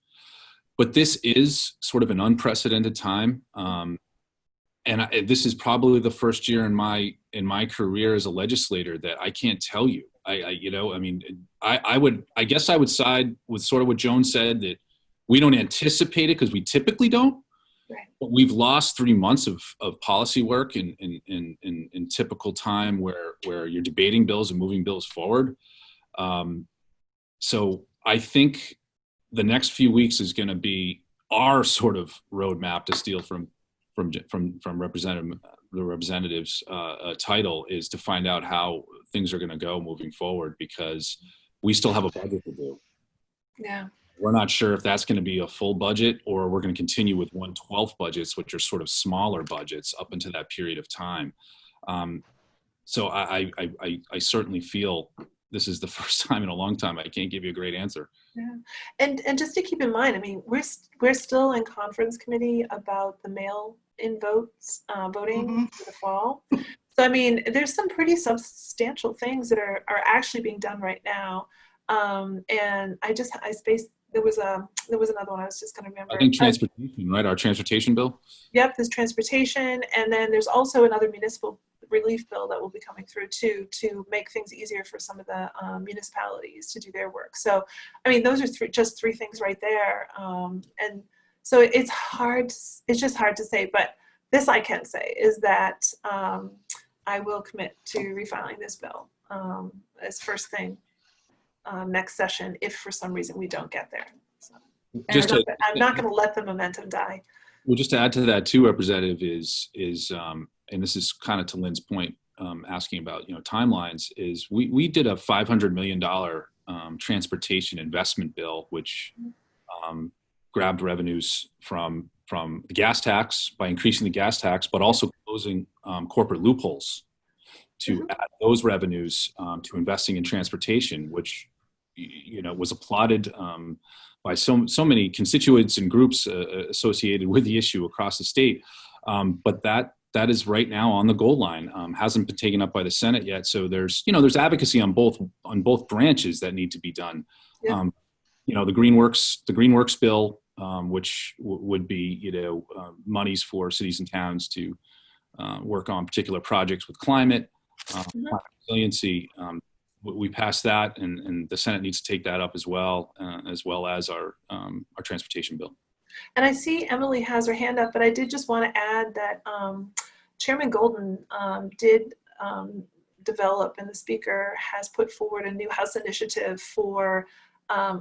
But this is sort of an unprecedented time. This is probably the first year in my career as a legislator that I can't tell you. I guess I would side with sort of what Joan said, that we don't anticipate it because we typically don't. Right. But we've lost 3 months of policy work in typical time where you're debating bills and moving bills forward. So I think the next few weeks is going to be our sort of roadmap to steal from the representative's title, is to find out how things are going to go moving forward, because we still have a budget to do. Yeah. We're not sure if that's going to be a full budget, or we're going to continue with 1/12 budgets, which are sort of smaller budgets up into that period of time. So I certainly feel this is the first time in a long time I can't give you a great answer. Yeah, and just to keep in mind, I mean, we're still in conference committee about the mail-in voting for the fall. So I mean, there's some pretty substantial things that are actually being done right now. And I spaced. There was another one I was just going to remember. I think transportation, right? Our transportation bill. Yep, there's transportation, and then there's also another municipal relief bill that will be coming through too, to make things easier for some of the municipalities to do their work. So, I mean, those are just three things right there. And so it's hard. It's just hard to say. But this I can say is that I will commit to refiling this bill as first thing next session if for some reason we don't get there. So, I'm not going to let the momentum die. Well, just to add to that too, Representative, is and this is kind of to Lynn's point, asking about timelines. Is we did a $500 million transportation investment bill, which grabbed revenues from the gas tax by increasing the gas tax, but also closing corporate loopholes to add those revenues to investing in transportation, which was applauded by so many constituents and groups associated with the issue across the state. But that is right now on the goal line. Hasn't been taken up by the Senate yet. So there's advocacy on both branches that need to be done. Yeah. The Greenworks bill, which would be monies for cities and towns to work on particular projects with climate resiliency. We passed that, and the Senate needs to take that up as well as our transportation bill. And I see Emily has her hand up, but I did just want to add that Chairman Golden did develop, and the Speaker has put forward a new House initiative for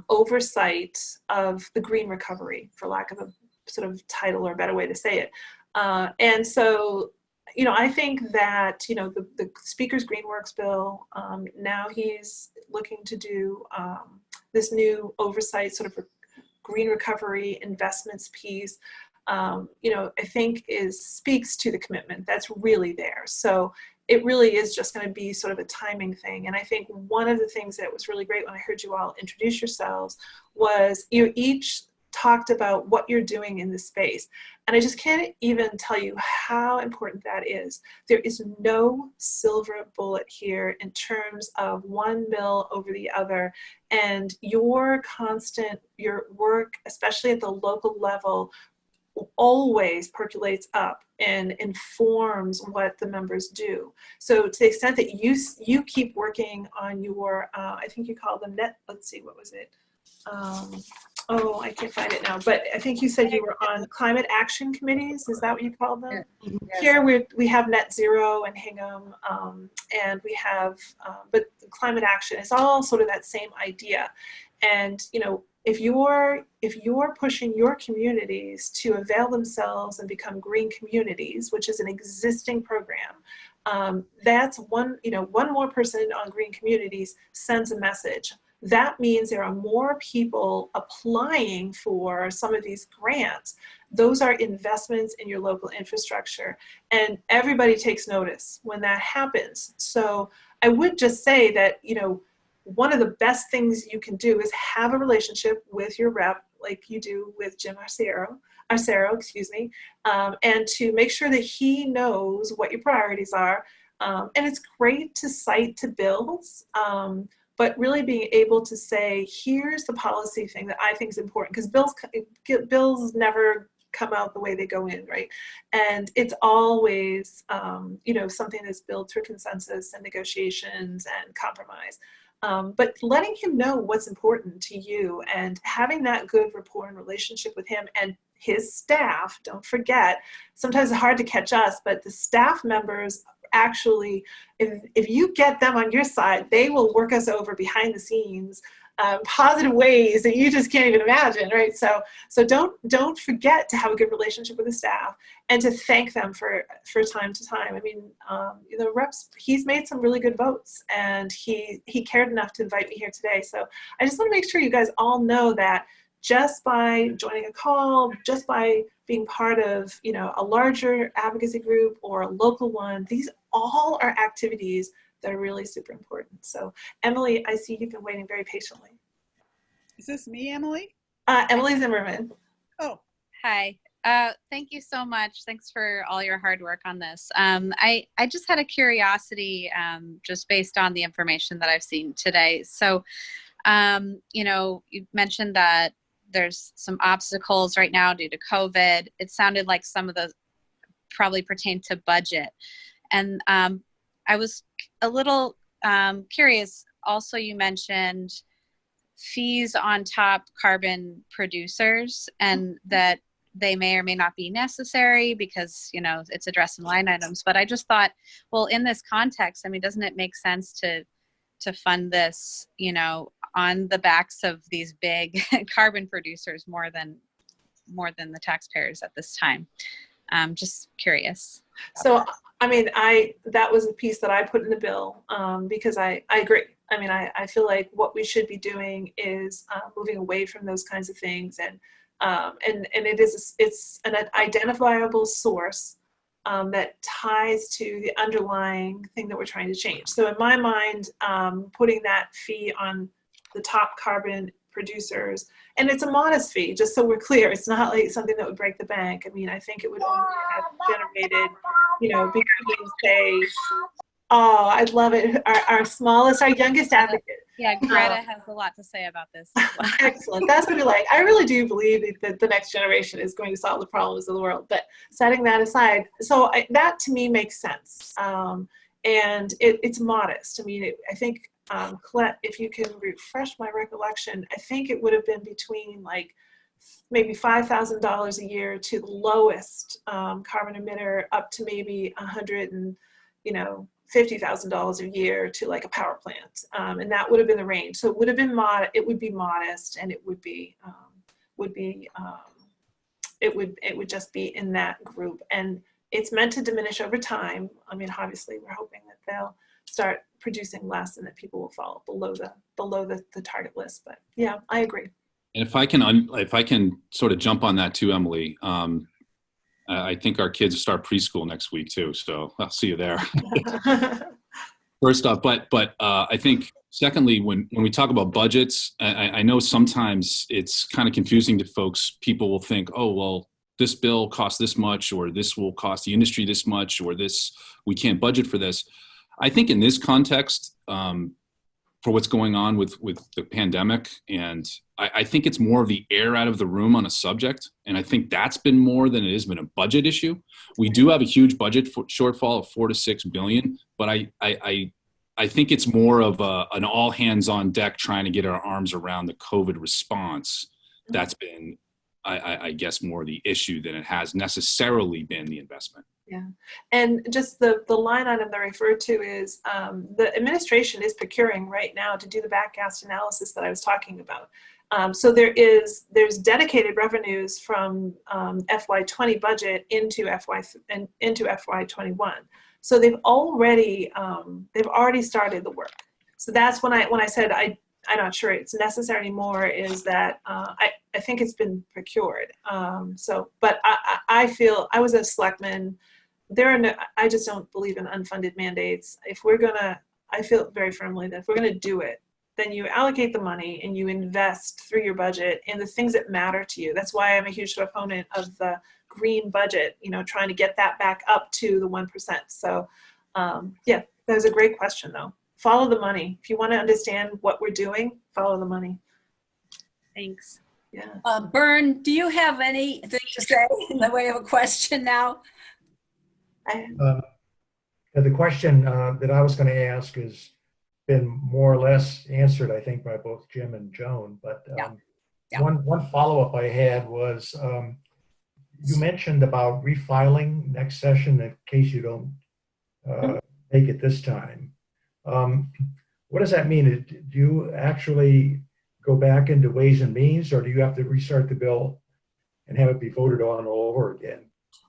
oversight of the green recovery, for lack of a sort of title or a better way to say it. And so, I think that, the Speaker's Greenworks bill, now he's looking to do this new oversight sort of green recovery investments piece, I think speaks to the commitment that's really there. So it really is just going to be sort of a timing thing. And I think one of the things that was really great when I heard you all introduce yourselves was you each talked about what you're doing in this space. And I just can't even tell you how important that is. There is no silver bullet here in terms of one bill over the other. And your work, especially at the local level, always percolates up and informs what the members do. So to the extent that you keep working on your, I think you call them let's see, what was it? I can't find it now, but I think you said you were on climate action committees. Is that what you call them? Yes. Here we have Net Zero and Hingham, and we have, but climate action is all sort of that same idea. And, if you're pushing your communities to avail themselves and become green communities, which is an existing program, that's one more person on green communities sends a message. That means there are more people applying for some of these grants. Those are investments in your local infrastructure, and everybody takes notice when that happens. So I would just say that, one of the best things you can do is have a relationship with your rep, like you do with Jim Arciero, and to make sure that he knows what your priorities are. And it's great to cite to bills, but really being able to say, here's the policy thing that I think is important, because bills never come out the way they go in, right? And it's always, something that's built through consensus and negotiations and compromise. But letting him know what's important to you and having that good rapport and relationship with him and his staff, don't forget, sometimes it's hard to catch us, but the staff members actually, if you get them on your side, they will work us over behind the scenes, positive ways that you just can't even imagine, right? So don't forget to have a good relationship with the staff and to thank them for time to time. I mean, reps, he's made some really good votes, and he cared enough to invite me here today. So I just want to make sure you guys all know that just by joining a call, just by being part of, a larger advocacy group or a local one, these all are activities that are really super important. So Emily, I see you've been waiting very patiently. Is this me, Emily? Emily Zimmerman. Oh. Hi. Thank you so much. Thanks for all your hard work on this. I just had a curiosity, just based on the information that I've seen today. So, you mentioned that there's some obstacles right now due to COVID. It sounded like some of those probably pertain to budget. And I was a little curious. Also, you mentioned fees on top carbon producers, and that they may or may not be necessary because, it's addressed in line items. But I just thought, well, in this context, I mean, doesn't it make sense to fund this, on the backs of these big carbon producers more than the taxpayers at this time? Just curious. So, I mean, that was a piece that I put in the bill, because I agree. I mean, I feel like what we should be doing is moving away from those kinds of things, and it's an identifiable source that ties to the underlying thing that we're trying to change. So in my mind, putting that fee on the top carbon producers, and it's a modest fee, just so we're clear, it's not like something that would break the bank. I mean, I think it would only have generated, between, say, oh, I'd love it, our youngest advocate. Yeah, Greta has a lot to say about this. Excellent. That's going to be like, I really do believe that the next generation is going to solve the problems of the world. But setting that aside, so that to me makes sense. And it's modest. I mean, I think, Colette, if you can refresh my recollection, I think it would have been between like maybe $5,000 a year to the lowest carbon emitter, up to maybe $50,000 a year to like a power plant, and that would have been the range. So it would have been it would be modest, and it would just be in that group, and it's meant to diminish over time. I mean, obviously, we're hoping that they'll start producing less and that people will fall below the target list. But yeah, I agree. And if I can sort of jump on that too, Emily. I think our kids start preschool next week too, so I'll see you there. First off, but I think secondly, when we talk about budgets, I know sometimes it's kind of confusing to folks. People will think, oh, well, this bill costs this much, or this will cost the industry this much, or we can't budget for this. I think in this context, for what's going on with the pandemic, and I think it's more of the air out of the room on a subject, and I think that's been more than it has been a budget issue. We do have a huge budget shortfall of $4 to $6 billion, but I think it's more of an all hands on deck trying to get our arms around the COVID response. That's been, I guess, more the issue than it has necessarily been the investment. Yeah, and just the line item that I referred to is the administration is procuring right now to do the backcast analysis that I was talking about. So there's dedicated revenues from FY20 budget into FY21. So they've already started the work. So that's when I said I'm not sure it's necessary anymore, is that I think it's been procured. But I feel, I was a selectman. I just don't believe in unfunded mandates. I feel very firmly that if we're gonna do it, then you allocate the money and you invest through your budget in the things that matter to you. That's why I'm a huge proponent of the green budget, trying to get that back up to the 1%. So yeah, that was a great question though. Follow the money. If you want to understand what we're doing, follow the money. Thanks. Yeah. Bern, do you have anything to say in the way of a question now? The question that I was going to ask has been more or less answered, I think, by both Jim and Joan. But one follow-up I had was you mentioned about refiling next session in case you don't take it this time. What does that mean? Do you actually go back into Ways and Means, or do you have to restart the bill and have it be voted on all over again?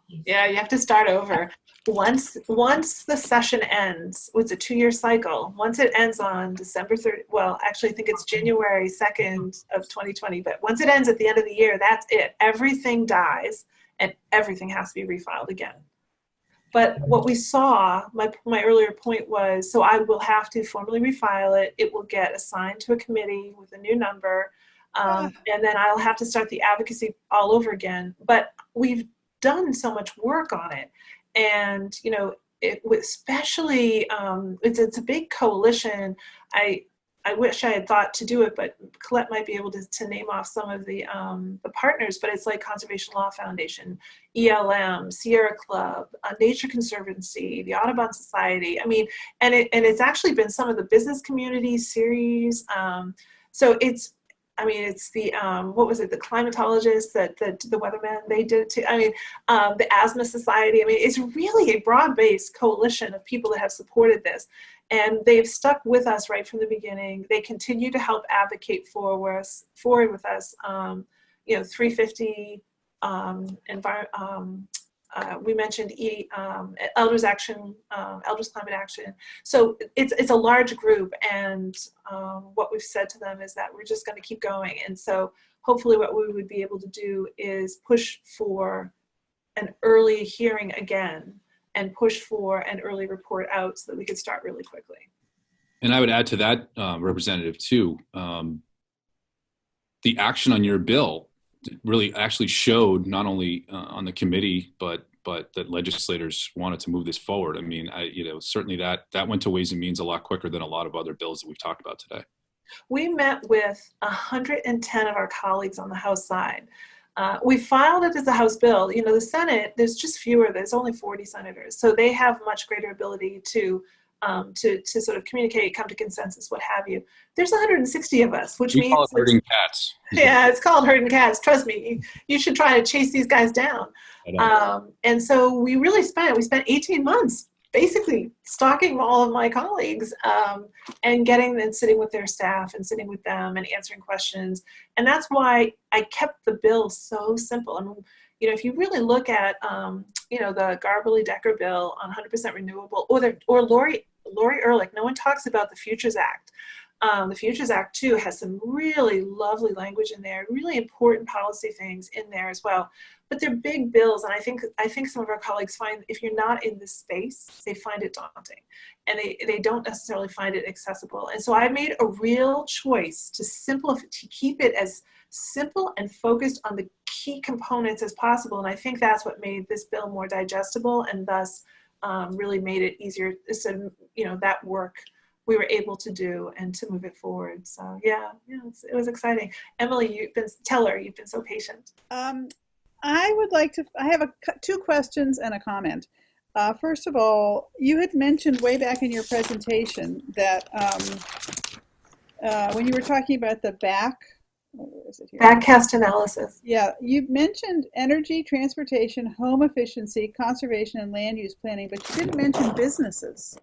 Yeah, you have to start over. Once the session ends, it's a 2-year cycle. Once it ends on December 30, well, actually I think it's January 2nd of 2020, but once it ends at the end of the year, that's it. Everything dies and everything has to be refiled again. But what we saw, my earlier point was, so I will have to formally refile it. It will get assigned to a committee with a new number. And then I'll have to start the advocacy all over again. But we've done so much work on it. And, especially, it's a big coalition. I wish I had thought to do it, but Colette might be able to name off some of the partners, but it's like Conservation Law Foundation, ELM, Sierra Club, Nature Conservancy, the Audubon Society. I mean, and it's actually been some of the business community series. So it's the, what was it, the climatologists, the weathermen, they did it too. I mean, the Asthma Society. I mean, it's really a broad-based coalition of people that have supported this. And they've stuck with us right from the beginning. They continue to help advocate forward with us. 350, we mentioned Elders Climate Action. So it's a large group, and what we've said to them is that we're just going to keep going. And so hopefully what we would be able to do is push for an early hearing again and push for an early report out so that we could start really quickly. And I would add to that, Representative, too, the action on your bill really actually showed not only on the committee, but that legislators wanted to move this forward. I mean, certainly that went to Ways and Means a lot quicker than a lot of other bills that we've talked about today. We met with 110 of our colleagues on the House side. We filed it as a House bill. The Senate, there's just fewer. There's only 40 senators, so they have much greater ability to sort of communicate, come to consensus, what have you. There's 160 of us, which means call it herding cats. Yeah, it's called herding cats. Trust me, you should try to chase these guys down. And so we really spent 18 months basically stalking all of my colleagues and getting and sitting with their staff and sitting with them and answering questions. And that's why I kept the bill so simple. I mean, if you really look at, the Garbely-Decker bill on 100% renewable, or Lori Ehrlich, no one talks about the Futures Act. The Futures Act, too, has some really lovely language in there, really important policy things in there as well. But they're big bills, and I think some of our colleagues find if you're not in this space, they find it daunting, and they don't necessarily find it accessible. And so I made a real choice to keep it as simple and focused on the key components as possible. And I think that's what made this bill more digestible, and thus really made it easier. So that work we were able to do and to move it forward. So yeah, it was exciting. Emily, you've been so patient. I would like to, I have two questions and a comment. First of all, you had mentioned way back in your presentation that when you were talking about the backcast analysis. Yeah, you mentioned energy, transportation, home efficiency, conservation, and land use planning, but you didn't mention businesses.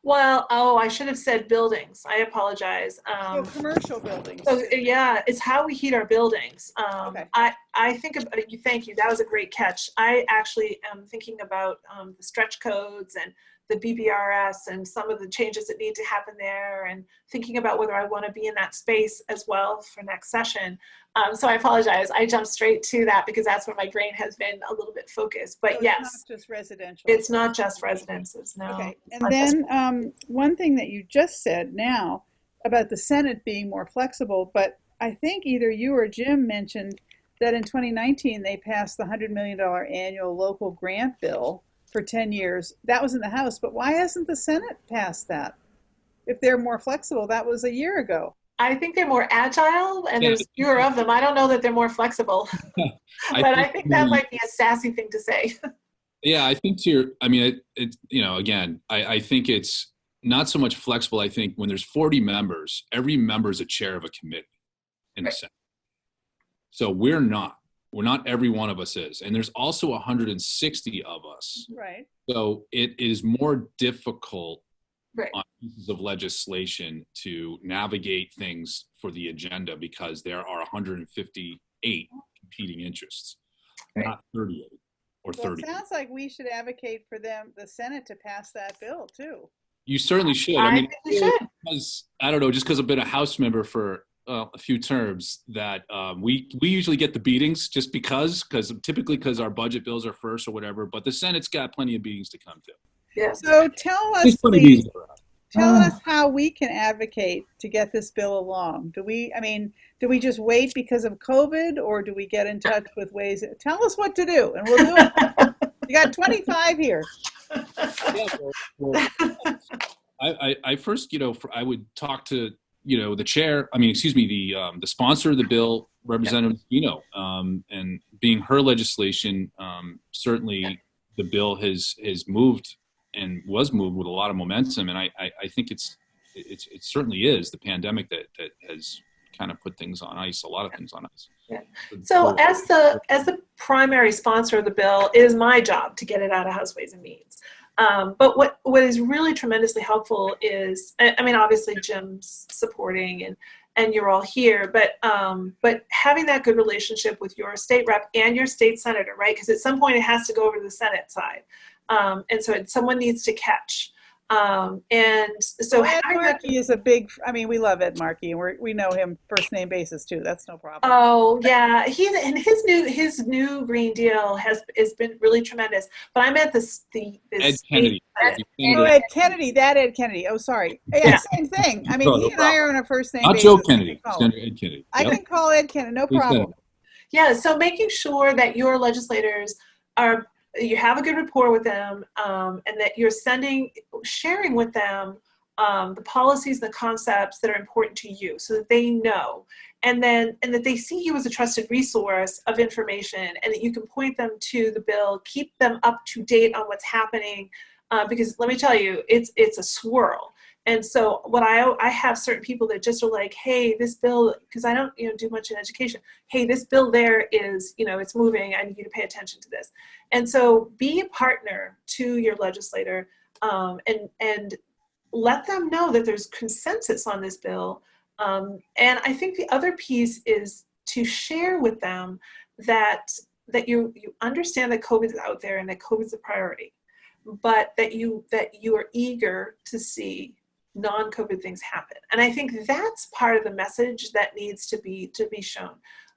Well, oh, I should have said buildings. I apologize. So commercial buildings. So yeah, it's how we heat our buildings. Okay. I think about you. Thank you. That was a great catch. I actually am thinking about the stretch codes and the BBRS and some of the changes that need to happen there, and thinking about whether I want to be in that space as well for next session. So I apologize. I jumped straight to that because that's where my brain has been a little bit focused. But So yes, it's not just residential. it's not just residences. No. Okay. It's And not just- then one thing that you just said now about the Senate being more flexible, but I think either you or Jim mentioned that in 2019 they passed the $100 million annual local grant bill for 10 years. That was in the House, but why hasn't the Senate passed that? If they're more flexible, that was a year ago. I think they're more agile and there's fewer of them. I don't know that they're more flexible, but I think that might be a sassy thing to say. Yeah, I think to your, I mean, again, I think it's not so much flexible. I think when there's 40 members, every member is a chair of a committee in the Senate. So we're not every one of us is. And there's also 160 of us. Right. So it is more difficult right. on pieces of legislation to navigate things for the agenda because there are 158 competing interests, not 38 or Well, 30. it sounds like we should advocate for them, the Senate, to pass that bill too. You certainly should. I think we should. Because, I don't know, just because I've been a House member for a few terms, that we usually get the beatings just because typically because our budget bills are first or whatever, but the Senate's got plenty of beatings to come to. Yeah. So tell us, please, tell us how we can advocate to get this bill along. Do we just wait because of COVID, or do we get in touch with ways? Tell us what to do, and we'll do it. You got 25 here. Yeah, well, I first, I would talk to, the chair, the sponsor of the bill, Representative Meschino, and being her legislation, certainly the bill has moved and was moved with a lot of momentum. And I think it certainly is the pandemic that has kind of put things on ice, a lot of things on ice. Yeah. So as the primary sponsor of the bill, it is my job to get it out of House Ways and Means. But what is really tremendously helpful is, obviously Jim's supporting and you're all here, but having that good relationship with your state rep and your state senator, right? Because at some point it has to go over to the Senate side. And so someone needs to catch. And so Ed Markey is a big, we love Ed Markey, and we know him first name basis too. That's no problem. Oh yeah, his new Green Deal has been really tremendous. But I'm at the Ed Kennedy. Ed Kennedy, that Ed Kennedy. Oh, sorry. Yeah, same thing. He and I are on a first name Not basis. Joe Kennedy. Senator Ed Kennedy. I can call Ed Kennedy, no problem. Yeah, so making sure that your legislators you have a good rapport with them, and that you're sharing with them the policies, the concepts that are important to you, so that they know, and that they see you as a trusted resource of information, and that you can point them to the bill, keep them up to date on what's happening, because let me tell you, it's a swirl. And so I have certain people that just are like, hey, this bill, because I don't do much in education. Hey, this bill there is, it's moving. I need you to pay attention to this. And so be a partner to your legislator, and let them know that there's consensus on this bill. And I think the other piece is to share with them that you understand that COVID is out there and that COVID is a priority, but that you are eager to see non-COVID things happen. And I think that's part of the message that needs to be shown.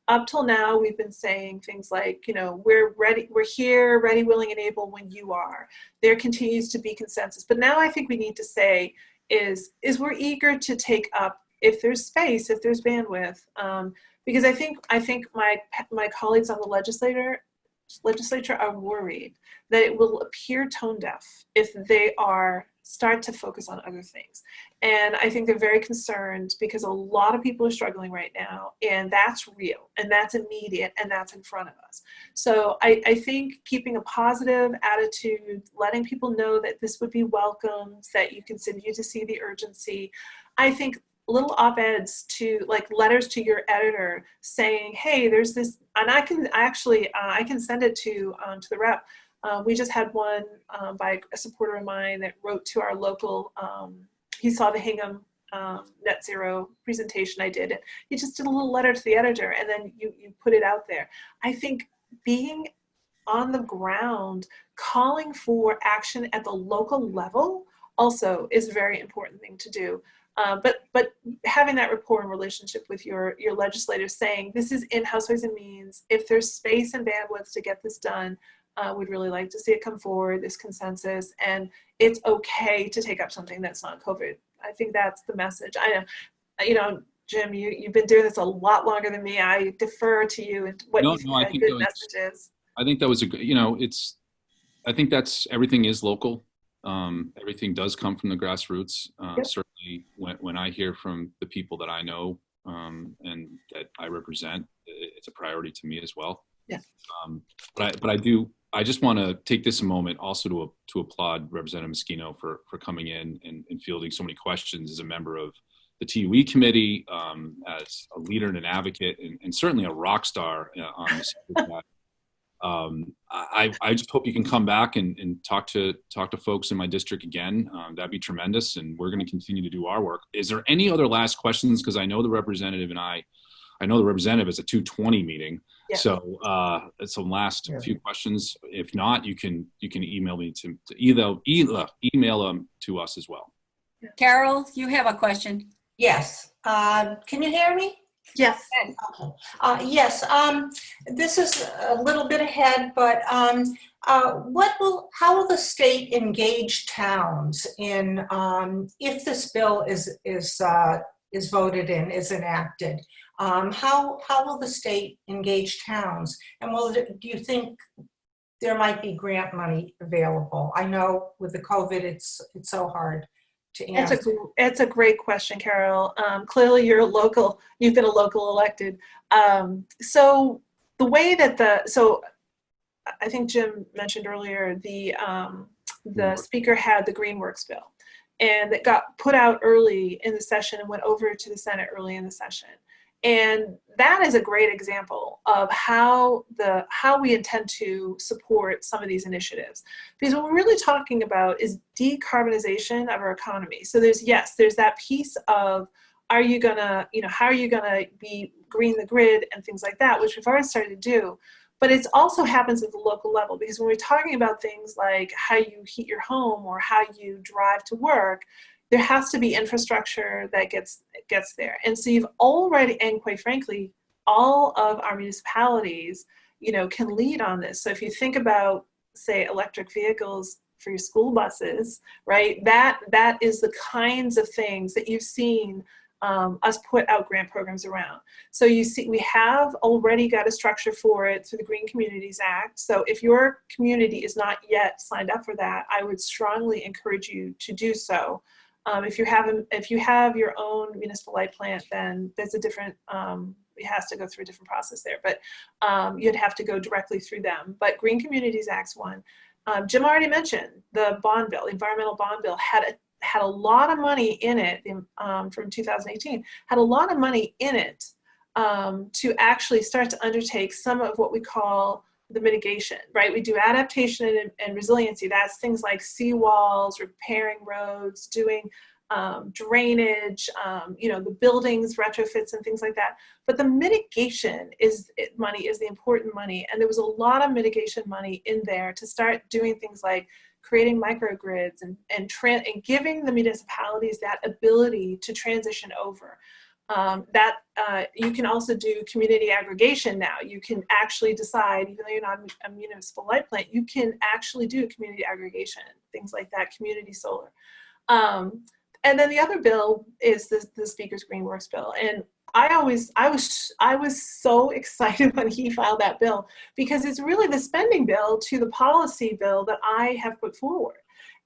Up till now, we've been saying things like, we're ready, we're here, ready, willing, and able when you are. There continues to be consensus. But now I think we need to say is we're eager to take up, if there's space, if there's bandwidth, because I think my colleagues on the legislature are worried that it will appear tone deaf if they start to focus on other things. And I think they're very concerned because a lot of people are struggling right now, and that's real, and that's immediate, and that's in front of us. So I think keeping a positive attitude, letting people know that this would be welcomed, that you continue to see the urgency. I think little op-eds letters to your editor saying, hey, there's this, and I can send it to the rep. We just had one by a supporter of mine that wrote to our local, he saw the Hingham net zero presentation I did, and he just did a little letter to the editor, and then you put it out there. I think being on the ground, calling for action at the local level also is a very important thing to do. But having that rapport and relationship with your legislators, saying this is in-house Ways and Means, if there's space and bandwidth to get this done, we'd really like to see it come forward, this consensus, and it's okay to take up something that's not COVID. I think that's the message. I know, Jim, you've been doing this a lot longer than me. I defer to you and what you think a good message is. I think that was a good, I think that's, everything is local. Everything does come from the grassroots. Yep. Certainly when I hear from the people that I know and that I represent, it's a priority to me as well. Yeah. But I just want to take this a moment also to applaud Representative Meschino for coming in and fielding so many questions as a member of the TUE committee, as a leader and an advocate, and certainly a rock star on this. I just hope you can come back and talk to folks in my district again. That'd be tremendous, and we're going to continue to do our work. Is there any other last questions? Because I know the representative and I know the representative is a 2:20 meeting. Yeah. So some last few questions. If not, you can email me to email them to us as well. Carol, you have a question. Yes. Can you hear me? Yes. Okay. Yes. This is a little bit ahead, but how will the state engage towns in if this bill is voted in, is enacted? How will the state engage towns? And do you think there might be grant money available? I know with the COVID, it's so hard to answer. It's a great question, Carol. Clearly you've been a local elected. So the way that so I think Jim mentioned earlier, the speaker had the Greenworks bill, and it got put out early in the session and went over to the Senate early in the session. And that is a great example of how we intend to support some of these initiatives. Because what we're really talking about is decarbonization of our economy. So there's that piece of, how are you gonna be green the grid and things like that, which we've already started to do. But it also happens at the local level, because when we're talking about things like how you heat your home or how you drive to work, there has to be infrastructure that gets there. And so you've already, and quite frankly, all of our municipalities, can lead on this. So if you think about, say, electric vehicles for your school buses, right? That is the kinds of things that you've seen us put out grant programs around. So you see, we have already got a structure for it through the Green Communities Act. So if your community is not yet signed up for that, I would strongly encourage you to do so. If you have your own municipal light plant, then there's a different, it has to go through a different process there, but you'd have to go directly through them. But Green Communities Act's one. Jim already mentioned the bond bill, the environmental bond bill had a lot of money in it from 2018, had a lot of money in it to actually start to undertake some of what we call the mitigation, right? We do adaptation and resiliency. That's things like seawalls, repairing roads, doing drainage, the buildings, retrofits and things like that. But the mitigation money is the important money. And there was a lot of mitigation money in there to start doing things like creating microgrids and giving the municipalities that ability to transition over. You can also do community aggregation now. You can actually decide, even though you're not a municipal light plant, you can actually do community aggregation, things like that, community solar. And then the other bill is the Speaker's Greenworks bill. And I was so excited when he filed that bill, because it's really the spending bill to the policy bill that I have put forward.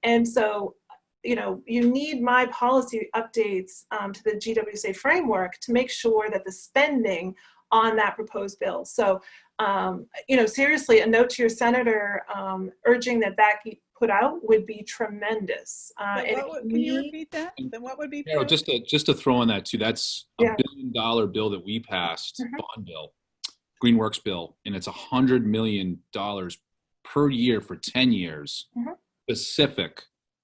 And so you need my policy updates to the GWSA framework to make sure that the spending on that proposed bill. So, seriously, a note to your senator urging that be put out would be tremendous. Can you repeat that? Then what would be? Just to throw in that too, that's a $1 billion bill that we passed, bond bill, Greenworks bill, and it's $100 million per year for 10 years, specific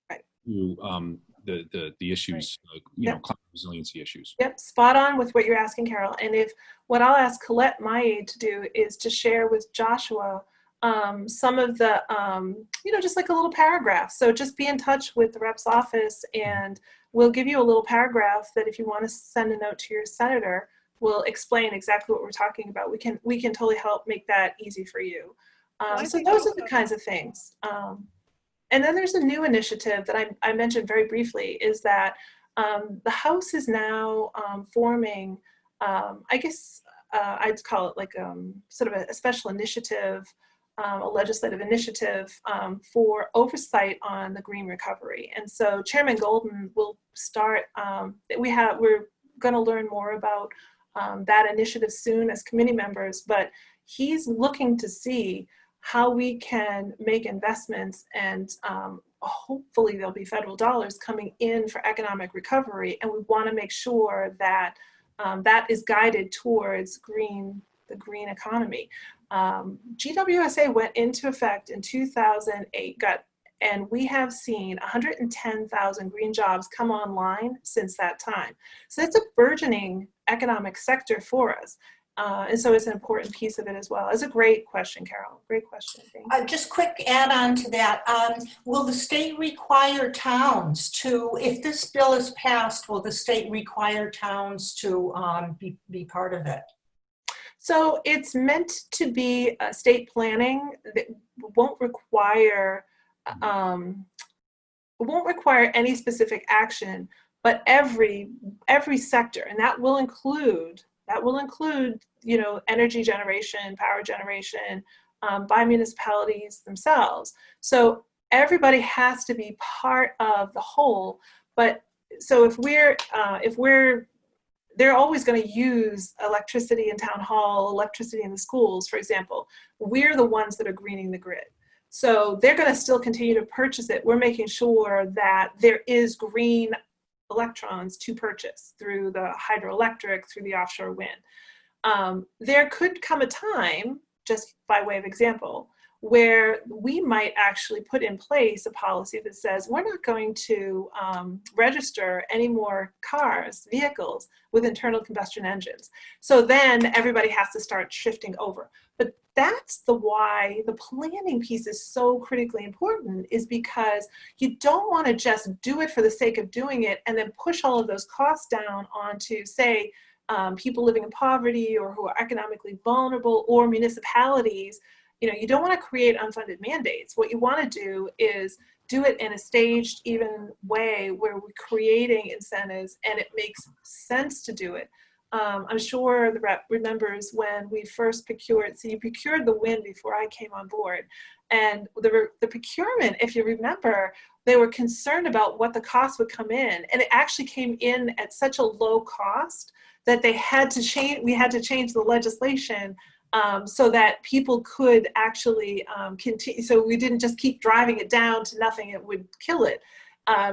Right. to the issues, climate resiliency issues. Yep, spot on with what you're asking, Carol. And what I'll ask Colette, my aide, to do is to share with Joshua some of the, just like a little paragraph. So just be in touch with the rep's office, and we'll give you a little paragraph that if you want to send a note to your senator, will explain exactly what we're talking about. We can totally help make that easy for you. So those are the kinds of things. And then there's a new initiative that I mentioned very briefly, is that the House is now forming, I'd call it like sort of a special initiative, a legislative initiative for oversight on the green recovery. And so Chairman Golden will start, we're going to learn more about that initiative soon as committee members, but he's looking to see how we can make investments, and hopefully there'll be federal dollars coming in for economic recovery, and we want to make sure that that is guided towards the green economy. GWSA went into effect in 2008, and we have seen 110,000 green jobs come online since that time. So it's a burgeoning economic sector for us. And so it's an important piece of it as well. It's a great question, Carol. Great question. Just quick add on to that. Will the state require towns to, if this bill is passed, will the state require towns to be part of it? So it's meant to be state planning that won't require any specific action, but every sector, and that will include energy generation, power generation, by municipalities themselves. So everybody has to be part of the whole. But so if they're always going to use electricity in town hall, electricity in the schools, for example. We're the ones that are greening the grid. So they're going to still continue to purchase it. We're making sure that there is green electrons to purchase through the hydroelectric, through the offshore wind. There could come a time, just by way of example, where we might actually put in place a policy that says we're not going to register any more vehicles with internal combustion engines. So then everybody has to start shifting over. But that's why the planning piece is so critically important, is because you don't want to just do it for the sake of doing it and then push all of those costs down onto, say, people living in poverty or who are economically vulnerable, or municipalities. You don't want to create unfunded mandates. What you want to do is do it in a staged, even way where we're creating incentives and it makes sense to do it. I'm sure the rep remembers when we first procured, so you procured the wind before I came on board. And the procurement, if you remember, they were concerned about what the cost would come in. And it actually came in at such a low cost that we had to change the legislation so that people could actually continue. So we didn't just keep driving it down to nothing; it would kill it.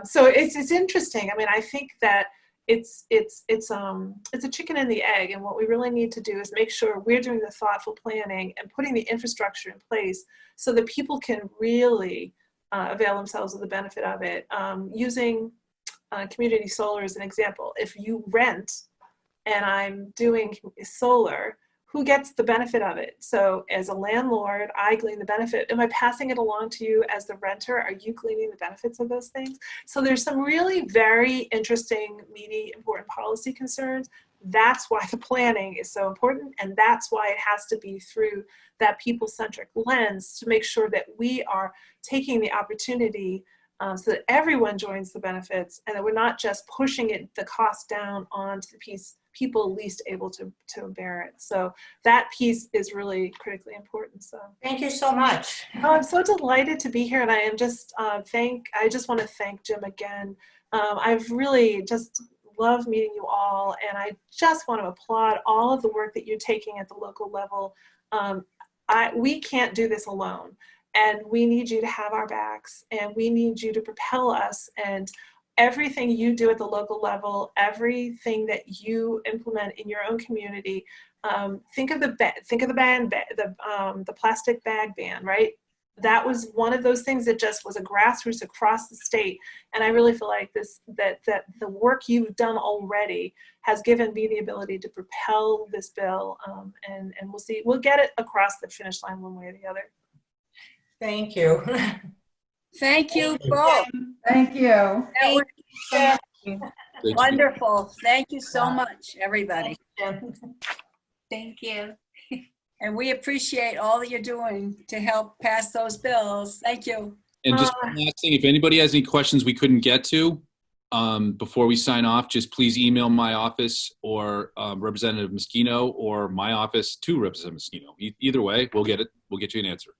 So it's interesting. I mean, I think that it's a chicken and the egg, and what we really need to do is make sure we're doing the thoughtful planning and putting the infrastructure in place so that people can really avail themselves of the benefit of it. Using community solar as an example, if you rent and I'm doing solar, who gets the benefit of it? So as a landlord, I glean the benefit. Am I passing it along to you as the renter? Are you gleaning the benefits of those things? So there's some really very interesting, meaty, important policy concerns. That's why the planning is so important, and that's why it has to be through that people-centric lens to make sure that we are taking the opportunity so that everyone joins the benefits, and that we're not just pushing the cost down onto the people least able to bear it. So that piece is really critically important. So thank you so much. Oh, I'm so delighted to be here, and I am just I just want to thank Jim again. I've really just loved meeting you all, and I just want to applaud all of the work that you're taking at the local level. We can't do this alone, and we need you to have our backs, and we need you to propel us. And everything you do at the local level, everything that you implement in your own community, think of the plastic bag ban, right? that was one of those things that just was a grassroots across the state. And I really feel like that the work you've done already has given me the ability to propel this bill. And we'll see, we'll get it across the finish line one way or the other. Thank you. Thank you both. Thank you. That was Thank wonderful. Thank you so much, everybody. Thank you. And we appreciate all that you're doing to help pass those bills. Thank you. And just one last thing, if anybody has any questions we couldn't get to before we sign off, just please email my office or Representative Meschino, or my office to Representative Meschino. Either way, we'll get you an answer.